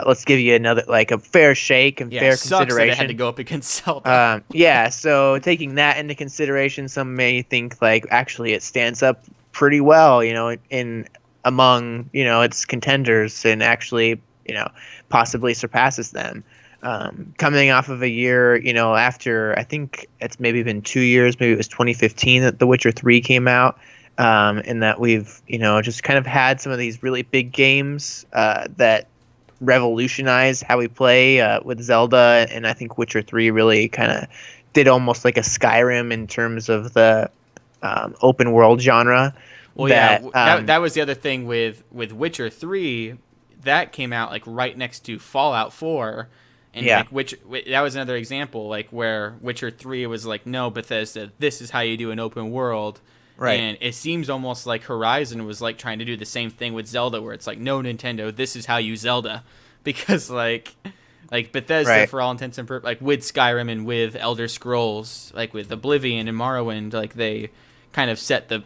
let's give you another, like, a fair shake and fair consideration. That it had to go up against Zelda. Yeah, so taking that into consideration, some may think, like, actually it stands up pretty well, you know, in among, you know, its contenders, and actually, you know, possibly surpasses them. Coming off of a year, you know, after, I think it's maybe been 2 years, maybe it was 2015 that The Witcher 3 came out, and that we've, you know, just kind of had some of these really big games that revolutionize how we play with Zelda, and I think Witcher 3 really kind of did almost like a Skyrim in terms of the open world genre, Well, that that was the other thing with Witcher 3. That came out like right next to Fallout 4, and yeah, that was another example like where Witcher 3 was like, no, Bethesda, this is how you do an open world. right, And it seems almost like Horizon was like trying to do the same thing with Zelda, where it's like, no, Nintendo, this is how you Zelda, because like Bethesda, right. for all intents and purposes, like with Skyrim and with Elder Scrolls, like with Oblivion and Morrowind, like they kind of set the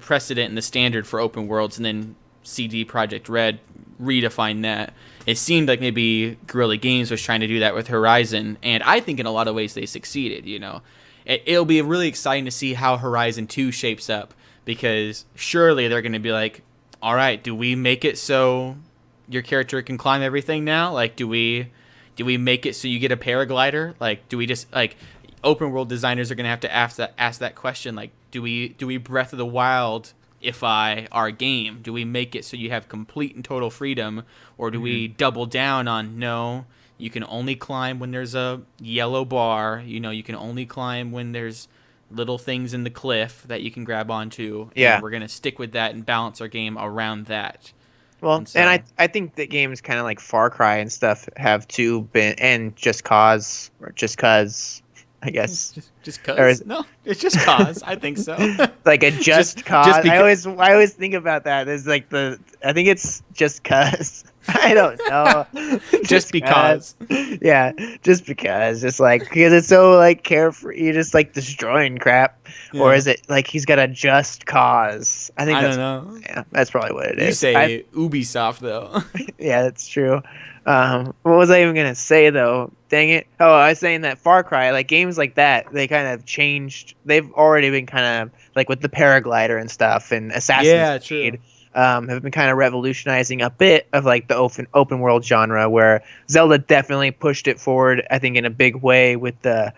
precedent and the standard for open worlds, and then CD Projekt Red redefined that. It seemed like maybe Guerrilla Games was trying to do that with Horizon, and I think in a lot of ways they succeeded. It'll be really exciting to see how Horizon 2 shapes up, because surely they're going to be like, all right, do we make it so your character can climb everything now? Like, do we make it so you get a paraglider? Like, do we just, like, open world designers are going to have to ask that question, like, do we Breath of the Wild-ify our game? Do we make it so you have complete and total freedom, or do we double down on, no, you can only climb when there's a yellow bar, you can only climb when there's little things in the cliff that you can grab onto, Yeah. and we're going to stick with that and balance our game around that. Well, And so- and I think that games kind of like Far Cry and stuff have too been, and Just Cause, or Just Cause, I guess. Just Or cause? is- No, it's just cause. I think so. Like a just cause. just because- I always think about that as like I think it's just cause. I don't know. Just because. Yeah, just because. Just like because it's so like carefree, you're just like destroying crap. Or Yeah. is it like he's got a just cause? I think I that's don't know. yeah, that's probably what it You is. say Ubisoft though. Yeah, that's true. What was I even gonna say though? Dang it! Oh, I was saying that Far Cry, like games like that, they kind of changed. They've already been kind of like with the paraglider and stuff, and Assassin's Creed, have been kind of revolutionizing a bit of like the open world genre. Where Zelda definitely pushed it forward, I think, in a big way with the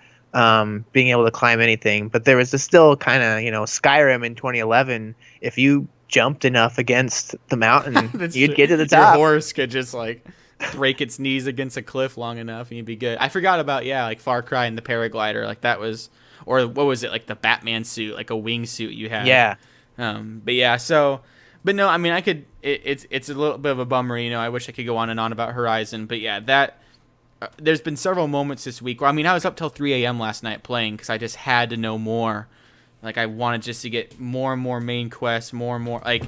being able to climb anything. But there was still kind of Skyrim in 2011. If you jumped enough against the mountain, you'd get to the top. Your horse could just like break its knees against a cliff long enough and you'd be good. I forgot about like Far Cry and the paraglider, like that was, or what was it, like the Batman suit, like a wingsuit you had. Yeah. But yeah, but no, I mean it's a little bit of a bummer, I wish I could go on and on about Horizon, but yeah, that there's been several moments this week where I was up till 3 a.m. last night playing because I just had to know more. Like I wanted just to get more and more main quests, more and more, like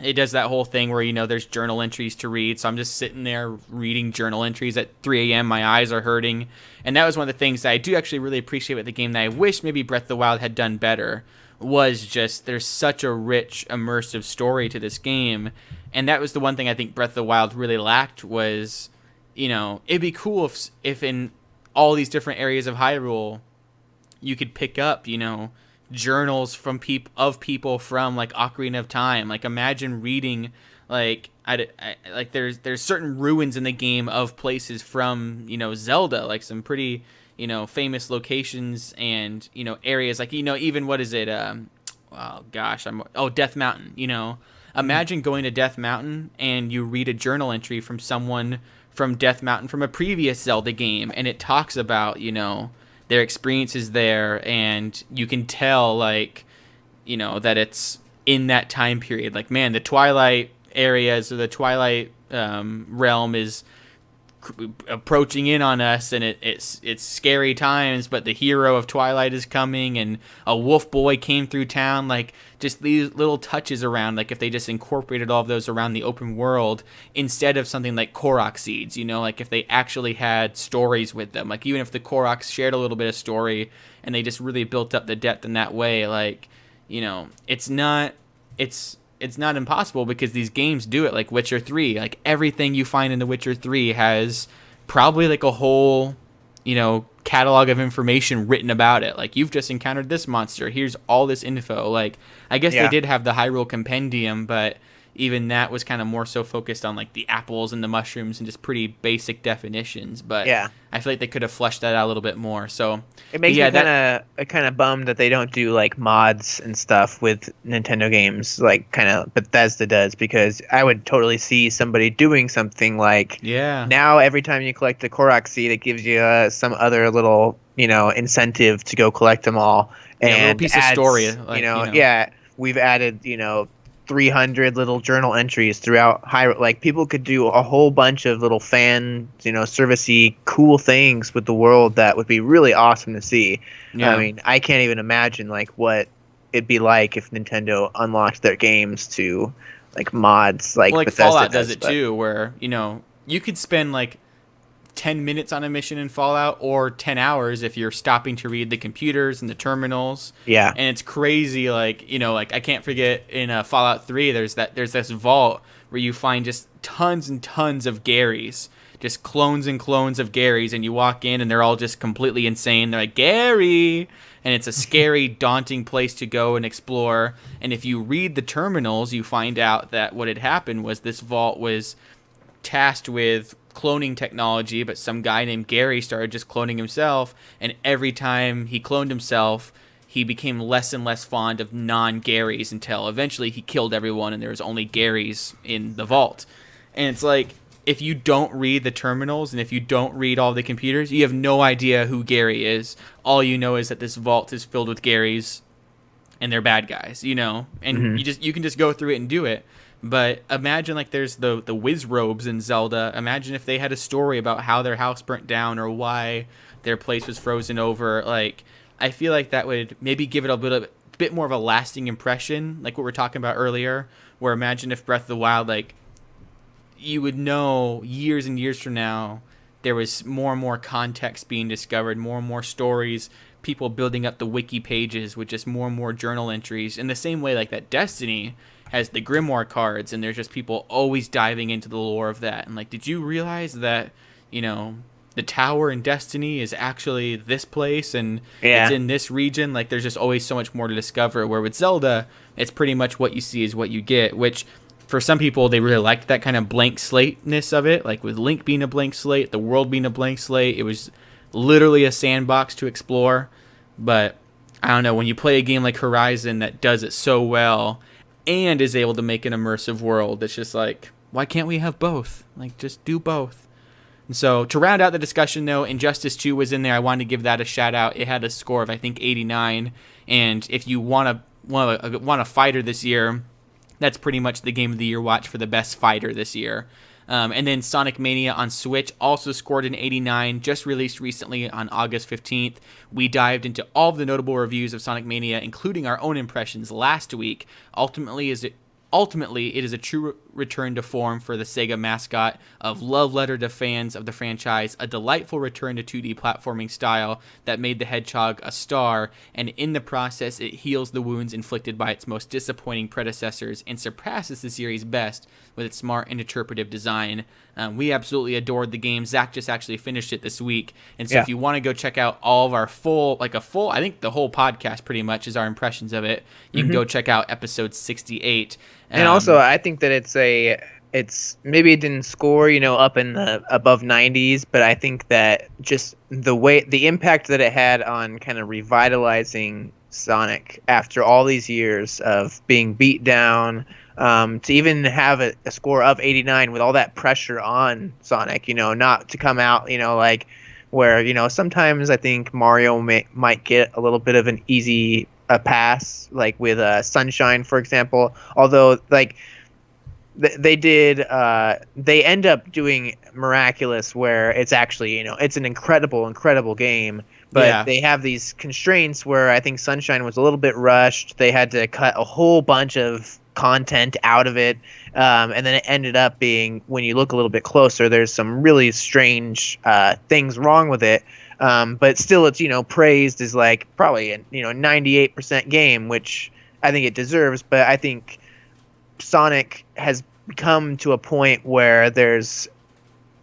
it does that whole thing where there's journal entries to read, so I'm just sitting there reading journal entries at 3 a.m. My eyes are hurting, and that was one of the things that I do actually really appreciate with the game that I wish maybe Breath of the Wild had done better, was just there's such a rich immersive story to this game, and that was the one thing I think Breath of the Wild really lacked was, it'd be cool if in all these different areas of Hyrule you could pick up, journals from people from like Ocarina of Time. Like imagine reading like like there's certain ruins in the game of places from Zelda, like some pretty famous locations and areas like even what is it oh gosh Death Mountain. Imagine going to Death Mountain and you read a journal entry from someone from Death Mountain from a previous Zelda game, and it talks about their experiences there, and you can tell that it's in that time period. Like, man, the Twilight areas or the Twilight realm is approaching in on us, and it's scary times, but the hero of Twilight is coming, and a wolf boy came through town. Like, just these little touches around, like if they just incorporated all of those around the open world instead of something like Korok seeds, like if they actually had stories with them, like even if the Koroks shared a little bit of story and they just really built up the depth in that way, like it's not impossible because these games do it. Like Witcher 3, like everything you find in The Witcher 3 has probably like a whole, catalog of information written about it. Like, you've just encountered this monster. Here's all this info. Like, I guess they did have the Hyrule Compendium, but even that was kind of more so focused on like the apples and the mushrooms and just pretty basic definitions. But Yeah. I feel like they could have fleshed that out a little bit more. So It makes yeah, me kind of bummed that they don't do like mods and stuff with Nintendo games, like kind of Bethesda does, because I would totally see somebody doing something like now every time you collect the Korok seed, it gives you some other little incentive to go collect them all, and a little piece of story, yeah. we've added 300 little journal entries throughout Hyrule. Like people could do a whole bunch of little fan, servicey, cool things with the world that would be really awesome to see. I Yeah. mean, I can't even imagine like what it'd be like if Nintendo unlocked their games to like mods Well, like like Bethesda Fallout does does. it But too, where you could spend like 10 minutes on a mission in Fallout or 10 hours if you're stopping to read the computers and the terminals. yeah, And it's crazy, like, like I can't forget in Fallout 3, there's this vault where you find just tons and tons of Garys, just clones and clones of Garys, and you walk in and they're all just completely insane. They're like, Gary! And it's a scary, daunting place to go and explore. And if you read the terminals, you find out that what had happened was this vault was tasked with cloning technology, but some guy named Gary started just cloning himself, and every time he cloned himself, he became less and less fond of non-Garys until eventually he killed everyone and there was only Garys in the vault. And it's like, if you don't read the terminals and if you don't read all the computers, you have no idea who Gary is. All you know is that this vault is filled with Garys and they're bad guys, and you can just go through it and do it. But imagine like there's the whiz robes in Zelda. Imagine if they had a story about how their house burnt down or why their place was frozen over. Like, I feel like that would maybe give it a bit more of a lasting impression, like what we were talking about earlier, where imagine if Breath of the Wild, like, you would know years and years from now there was more and more context being discovered, more and more stories, people building up the wiki pages with just more and more journal entries, in the same way like that Destiny has the Grimoire cards, and there's just people always diving into the lore of that. And like, did you realize that, the tower in Destiny is actually this place and yeah, it's in this region? Like, there's just always so much more to discover, where with Zelda, it's pretty much what you see is what you get, which for some people, they really liked that kind of blank slate-ness of it, like with Link being a blank slate, the world being a blank slate. It was literally a sandbox to explore. But I don't know, when you play a game like Horizon that does it so well and is able to make an immersive world, it's just like, why can't we have both? Like, just do both. And so to round out the discussion, though, Injustice 2 was in there. I wanted to give that a shout out. It had a score of, I think, 89. And if you want a fighter this year, that's pretty much the game of the year watch for the best fighter this year. And then Sonic Mania on Switch also scored an 89, just released recently on August 15th. We dived into all of the notable reviews of Sonic Mania, including our own impressions last week. Ultimately, it is a true return to form for the Sega mascot, of love letter to fans of the franchise, a delightful return to 2D platforming style that made the Hedgehog a star, and in the process it heals the wounds inflicted by its most disappointing predecessors and surpasses the series' best with its smart and interpretive design. We absolutely adored the game. Zach just actually finished it this week, and so if you want to go check out all of our I think the whole podcast pretty much is our impressions of it, you can go check out episode 68. And also, I think that it's maybe it didn't score, up in the above 90s, but I think that just the impact that it had on kind of revitalizing Sonic after all these years of being beat down, to even have a score of 89 with all that pressure on Sonic, not to come out, like where, sometimes I think Mario might get a little bit of an easy pass, like with Sunshine, for example. Although, like, they end up doing Miraculous, where it's actually, it's an incredible game. But they have these constraints where I think Sunshine was a little bit rushed. They had to cut a whole bunch of content out of it. And then it ended up being, when you look a little bit closer, there's some really strange things wrong with it. But still, it's, praised as like probably a 98% game, which I think it deserves. But I think Sonic has come to a point where there's,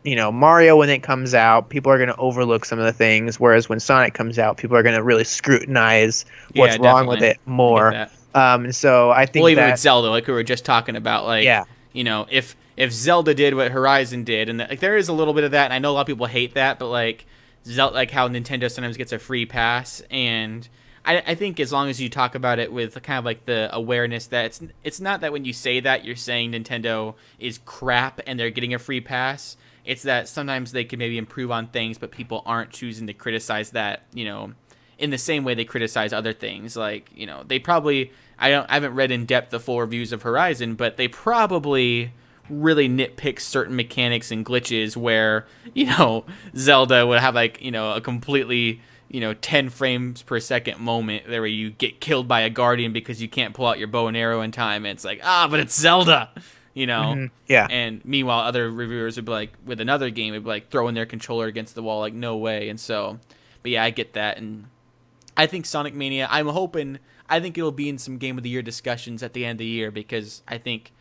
Mario, when it comes out, people are going to overlook some of the things, whereas when Sonic comes out, people are going to really scrutinize what's wrong with it more. So I think even with Zelda, like we were just talking about, like, if Zelda did what Horizon did, and like there is a little bit of that, and I know a lot of people hate that, but like Zelda, like how Nintendo sometimes gets a free pass, and I think as long as you talk about it with kind of like the awareness that it's not that when you say that you're saying Nintendo is crap and they're getting a free pass. It's that sometimes they can maybe improve on things, but people aren't choosing to criticize that, in the same way they criticize other things. Like, they probably, I haven't read in depth the full reviews of Horizon, but they probably really nitpick certain mechanics and glitches where, Zelda would have like, a completely, 10 frames per second moment there where you get killed by a guardian because you can't pull out your bow and arrow in time. And it's like, but it's Zelda, Yeah. And meanwhile, other reviewers would be like, with another game, would be like throwing their controller against the wall, like, no way. And so, but yeah, I get that. And I think Sonic Mania, I think it'll be in some Game of the Year discussions at the end of the year, because I think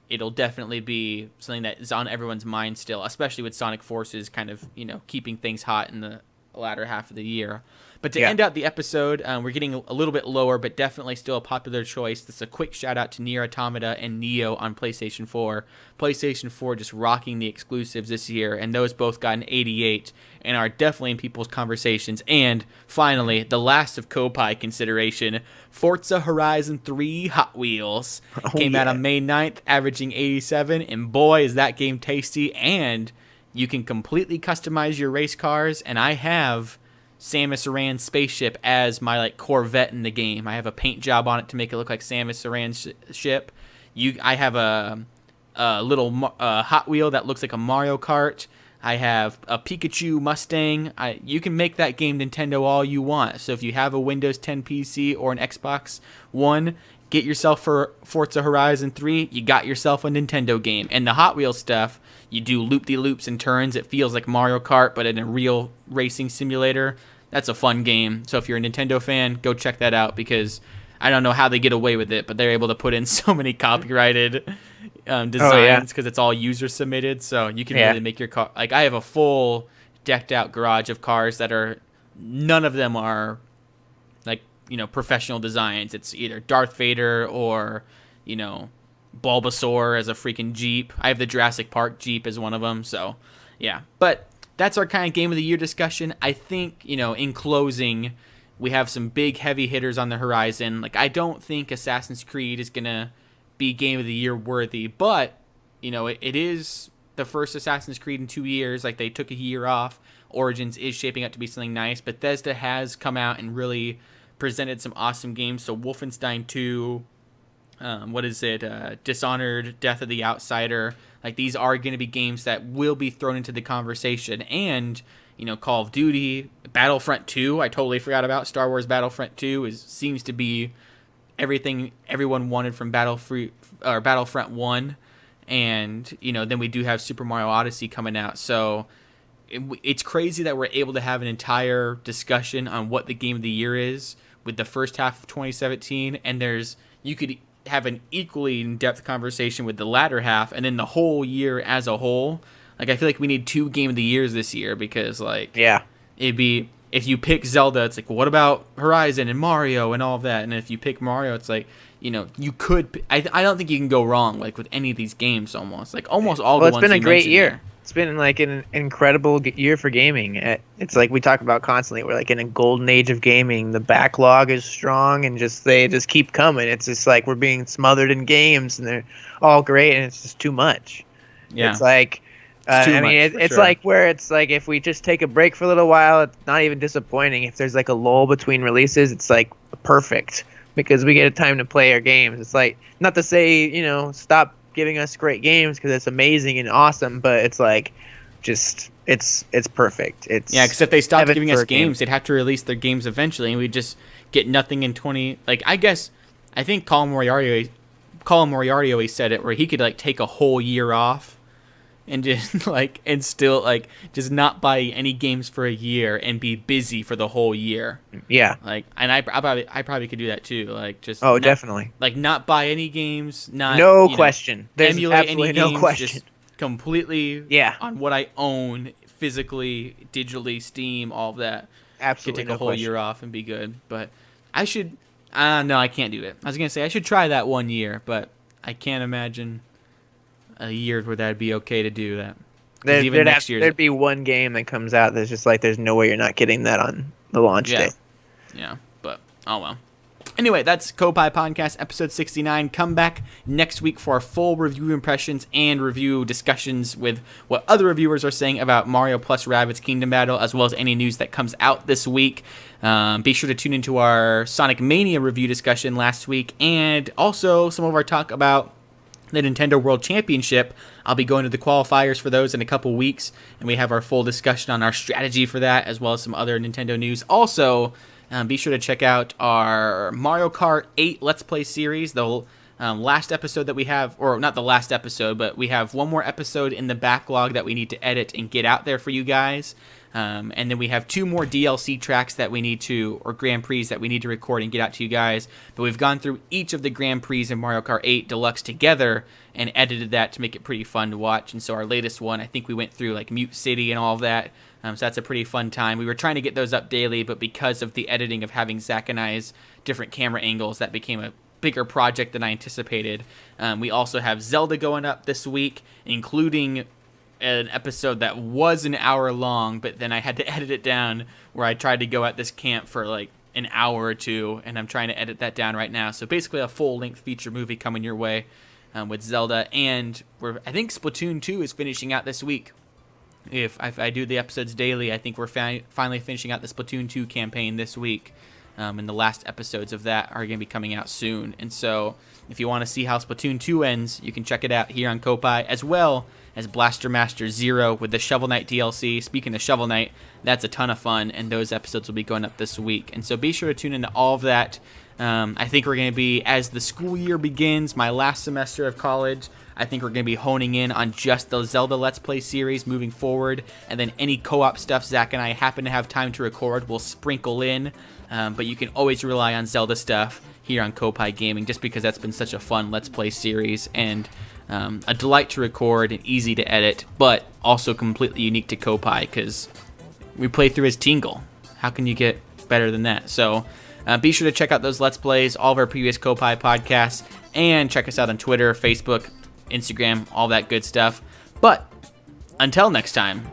it'll definitely be something that is on everyone's mind still, especially with Sonic Forces kind of, keeping things hot in the latter half of the year. But to end out the episode, we're getting a little bit lower, but definitely still a popular choice. This is a quick shout out to Nier Automata and Neo on PlayStation 4. PlayStation 4 just rocking the exclusives this year, and those both got an 88 and are definitely in people's conversations. And finally, the last of Koppai consideration, Forza Horizon 3 Hot Wheels. Came out on May 9th, averaging 87, and boy, is that game tasty. And you can completely customize your race cars, and I have Samus Aran's spaceship as my like Corvette in the game. I have a paint job on it to make it look like Samus Aran's ship. I have a little Hot Wheel that looks like a Mario Kart. I have a Pikachu Mustang. You can make that game Nintendo all you want. So if you have a Windows 10 PC or an Xbox One, get yourself for Forza Horizon 3. You got yourself a Nintendo game. And the Hot Wheels stuff, you do loop-de-loops and turns. It feels like Mario Kart, but in a real racing simulator. That's a fun game. So if you're a Nintendo fan, go check that out, because I don't know how they get away with it, but they're able to put in so many copyrighted designs because it's all user submitted. So you can really make your car. Like, I have a full decked out garage of cars that are, none of them are like, professional designs. It's either Darth Vader or, Bulbasaur as a freaking Jeep. I have the Jurassic Park Jeep as one of them. So yeah, but that's our kind of Game of the Year discussion. I think, in closing, we have some big heavy hitters on the horizon. Like, I don't think Assassin's Creed is going to be Game of the Year worthy, but, it is the first Assassin's Creed in 2 years. Like, they took a year off. Origins is shaping up to be something nice. Bethesda has come out and really presented some awesome games. So Wolfenstein 2, Dishonored, Death of the Outsider. Like, these are going to be games that will be thrown into the conversation. And, Call of Duty, Battlefront 2, I totally forgot about. Star Wars Battlefront 2 seems to be everything everyone wanted from Battlefront 1. And, then we do have Super Mario Odyssey coming out. So it's crazy that we're able to have an entire discussion on what the Game of the Year is with the first half of 2017. And you could have an equally in-depth conversation with the latter half, and then the whole year as a whole. Like, I feel like we need 2 Game of the Years this year, because it'd be, if you pick Zelda, it's like, well, what about Horizon and Mario and all of that? And if you pick Mario, it's like, you could, I don't think you can go wrong, like, with any of these games almost. Like, almost all the ones. Well, it's been a great year. There. It's been like an incredible year for gaming. It's like we talk about constantly. We're like in a golden age of gaming. The backlog is strong, and they just keep coming. It's just like we're being smothered in games, and they're all great, and it's just too much. Yeah. It's like, it's like where it's like if we just take a break for a little while, it's not even disappointing. If there's like a lull between releases, it's like perfect, because we get a time to play our games. It's like, not to say, stop giving us great games, because it's amazing and awesome, but it's like, just it's perfect. Because if they stopped giving us games, they'd have to release their games eventually, and we'd just get nothing in 20. Like, I think Colin Moriarty said it, where he could like take a whole year off and just just not buy any games for a year and be busy for the whole year. Yeah. Like, and I probably could do that too. Like, just definitely. Like, not buy any games, not question. There's emulate absolutely any no games, question. just completely on what I own physically, digitally, Steam, all of that. Absolutely. Could take a whole year off and be good. But I should. No, I can't do it. I was gonna say I should try that 1 year, but I can't imagine a year where that'd be okay to do that. There'd be one game that comes out that's just like, there's no way you're not getting that on the launch day. Yeah, but oh well. Anyway, that's Koppai Podcast, episode 69. Come back next week for our full review impressions and review discussions with what other reviewers are saying about Mario plus Rabbids Kingdom Battle, as well as any news that comes out this week. Be sure to tune into our Sonic Mania review discussion last week, and also some of our talk about the Nintendo World Championship. I'll be going to the qualifiers for those in a couple weeks, and we have our full discussion on our strategy for that, as well as some other Nintendo news. Also, be sure to check out our Mario Kart 8 Let's Play series, the last episode that we have, or not the last episode, but we have one more episode in the backlog that we need to edit and get out there for you guys. And then we have 2 more DLC tracks that we need to, or Grand Prix that we need to record and get out to you guys. But we've gone through each of the Grand Prix in Mario Kart 8 Deluxe together and edited that to make it pretty fun to watch. And so our latest one, I think we went through like Mute City and all of that. So that's a pretty fun time. We were trying to get those up daily, but because of the editing of having Zach and I's different camera angles, that became a bigger project than I anticipated. We also have Zelda going up this week, including an episode that was an hour long, but then I had to edit it down, where I tried to go at this camp for like an hour or two, and I'm trying to edit that down right now. So basically a full-length feature movie coming your way with Zelda, and I think Splatoon 2 is finishing out this week. If I do the episodes daily, I think we're finally finishing out the Splatoon 2 campaign this week. And the last episodes of that are going to be coming out soon. And so if you want to see how Splatoon 2 ends, you can check it out here on Koppai, as well as Blaster Master Zero with the Shovel Knight DLC. Speaking of Shovel Knight, that's a ton of fun, and those episodes will be going up this week. And so be sure to tune into all of that. I think we're going to be, as the school year begins, my last semester of college, I think we're going to be honing in on just the Zelda Let's Play series moving forward, and then any co-op stuff Zach and I happen to have time to record will sprinkle in, but you can always rely on Zelda stuff here on Koppai Gaming, just because that's been such a fun Let's Play series, and a delight to record and easy to edit, but also completely unique to Koppai, because we play through as Tingle. How can you get better than that? So be sure to check out those Let's Plays, all of our previous Koppai podcasts, and check us out on Twitter, Facebook, Instagram, all that good stuff. But until next time,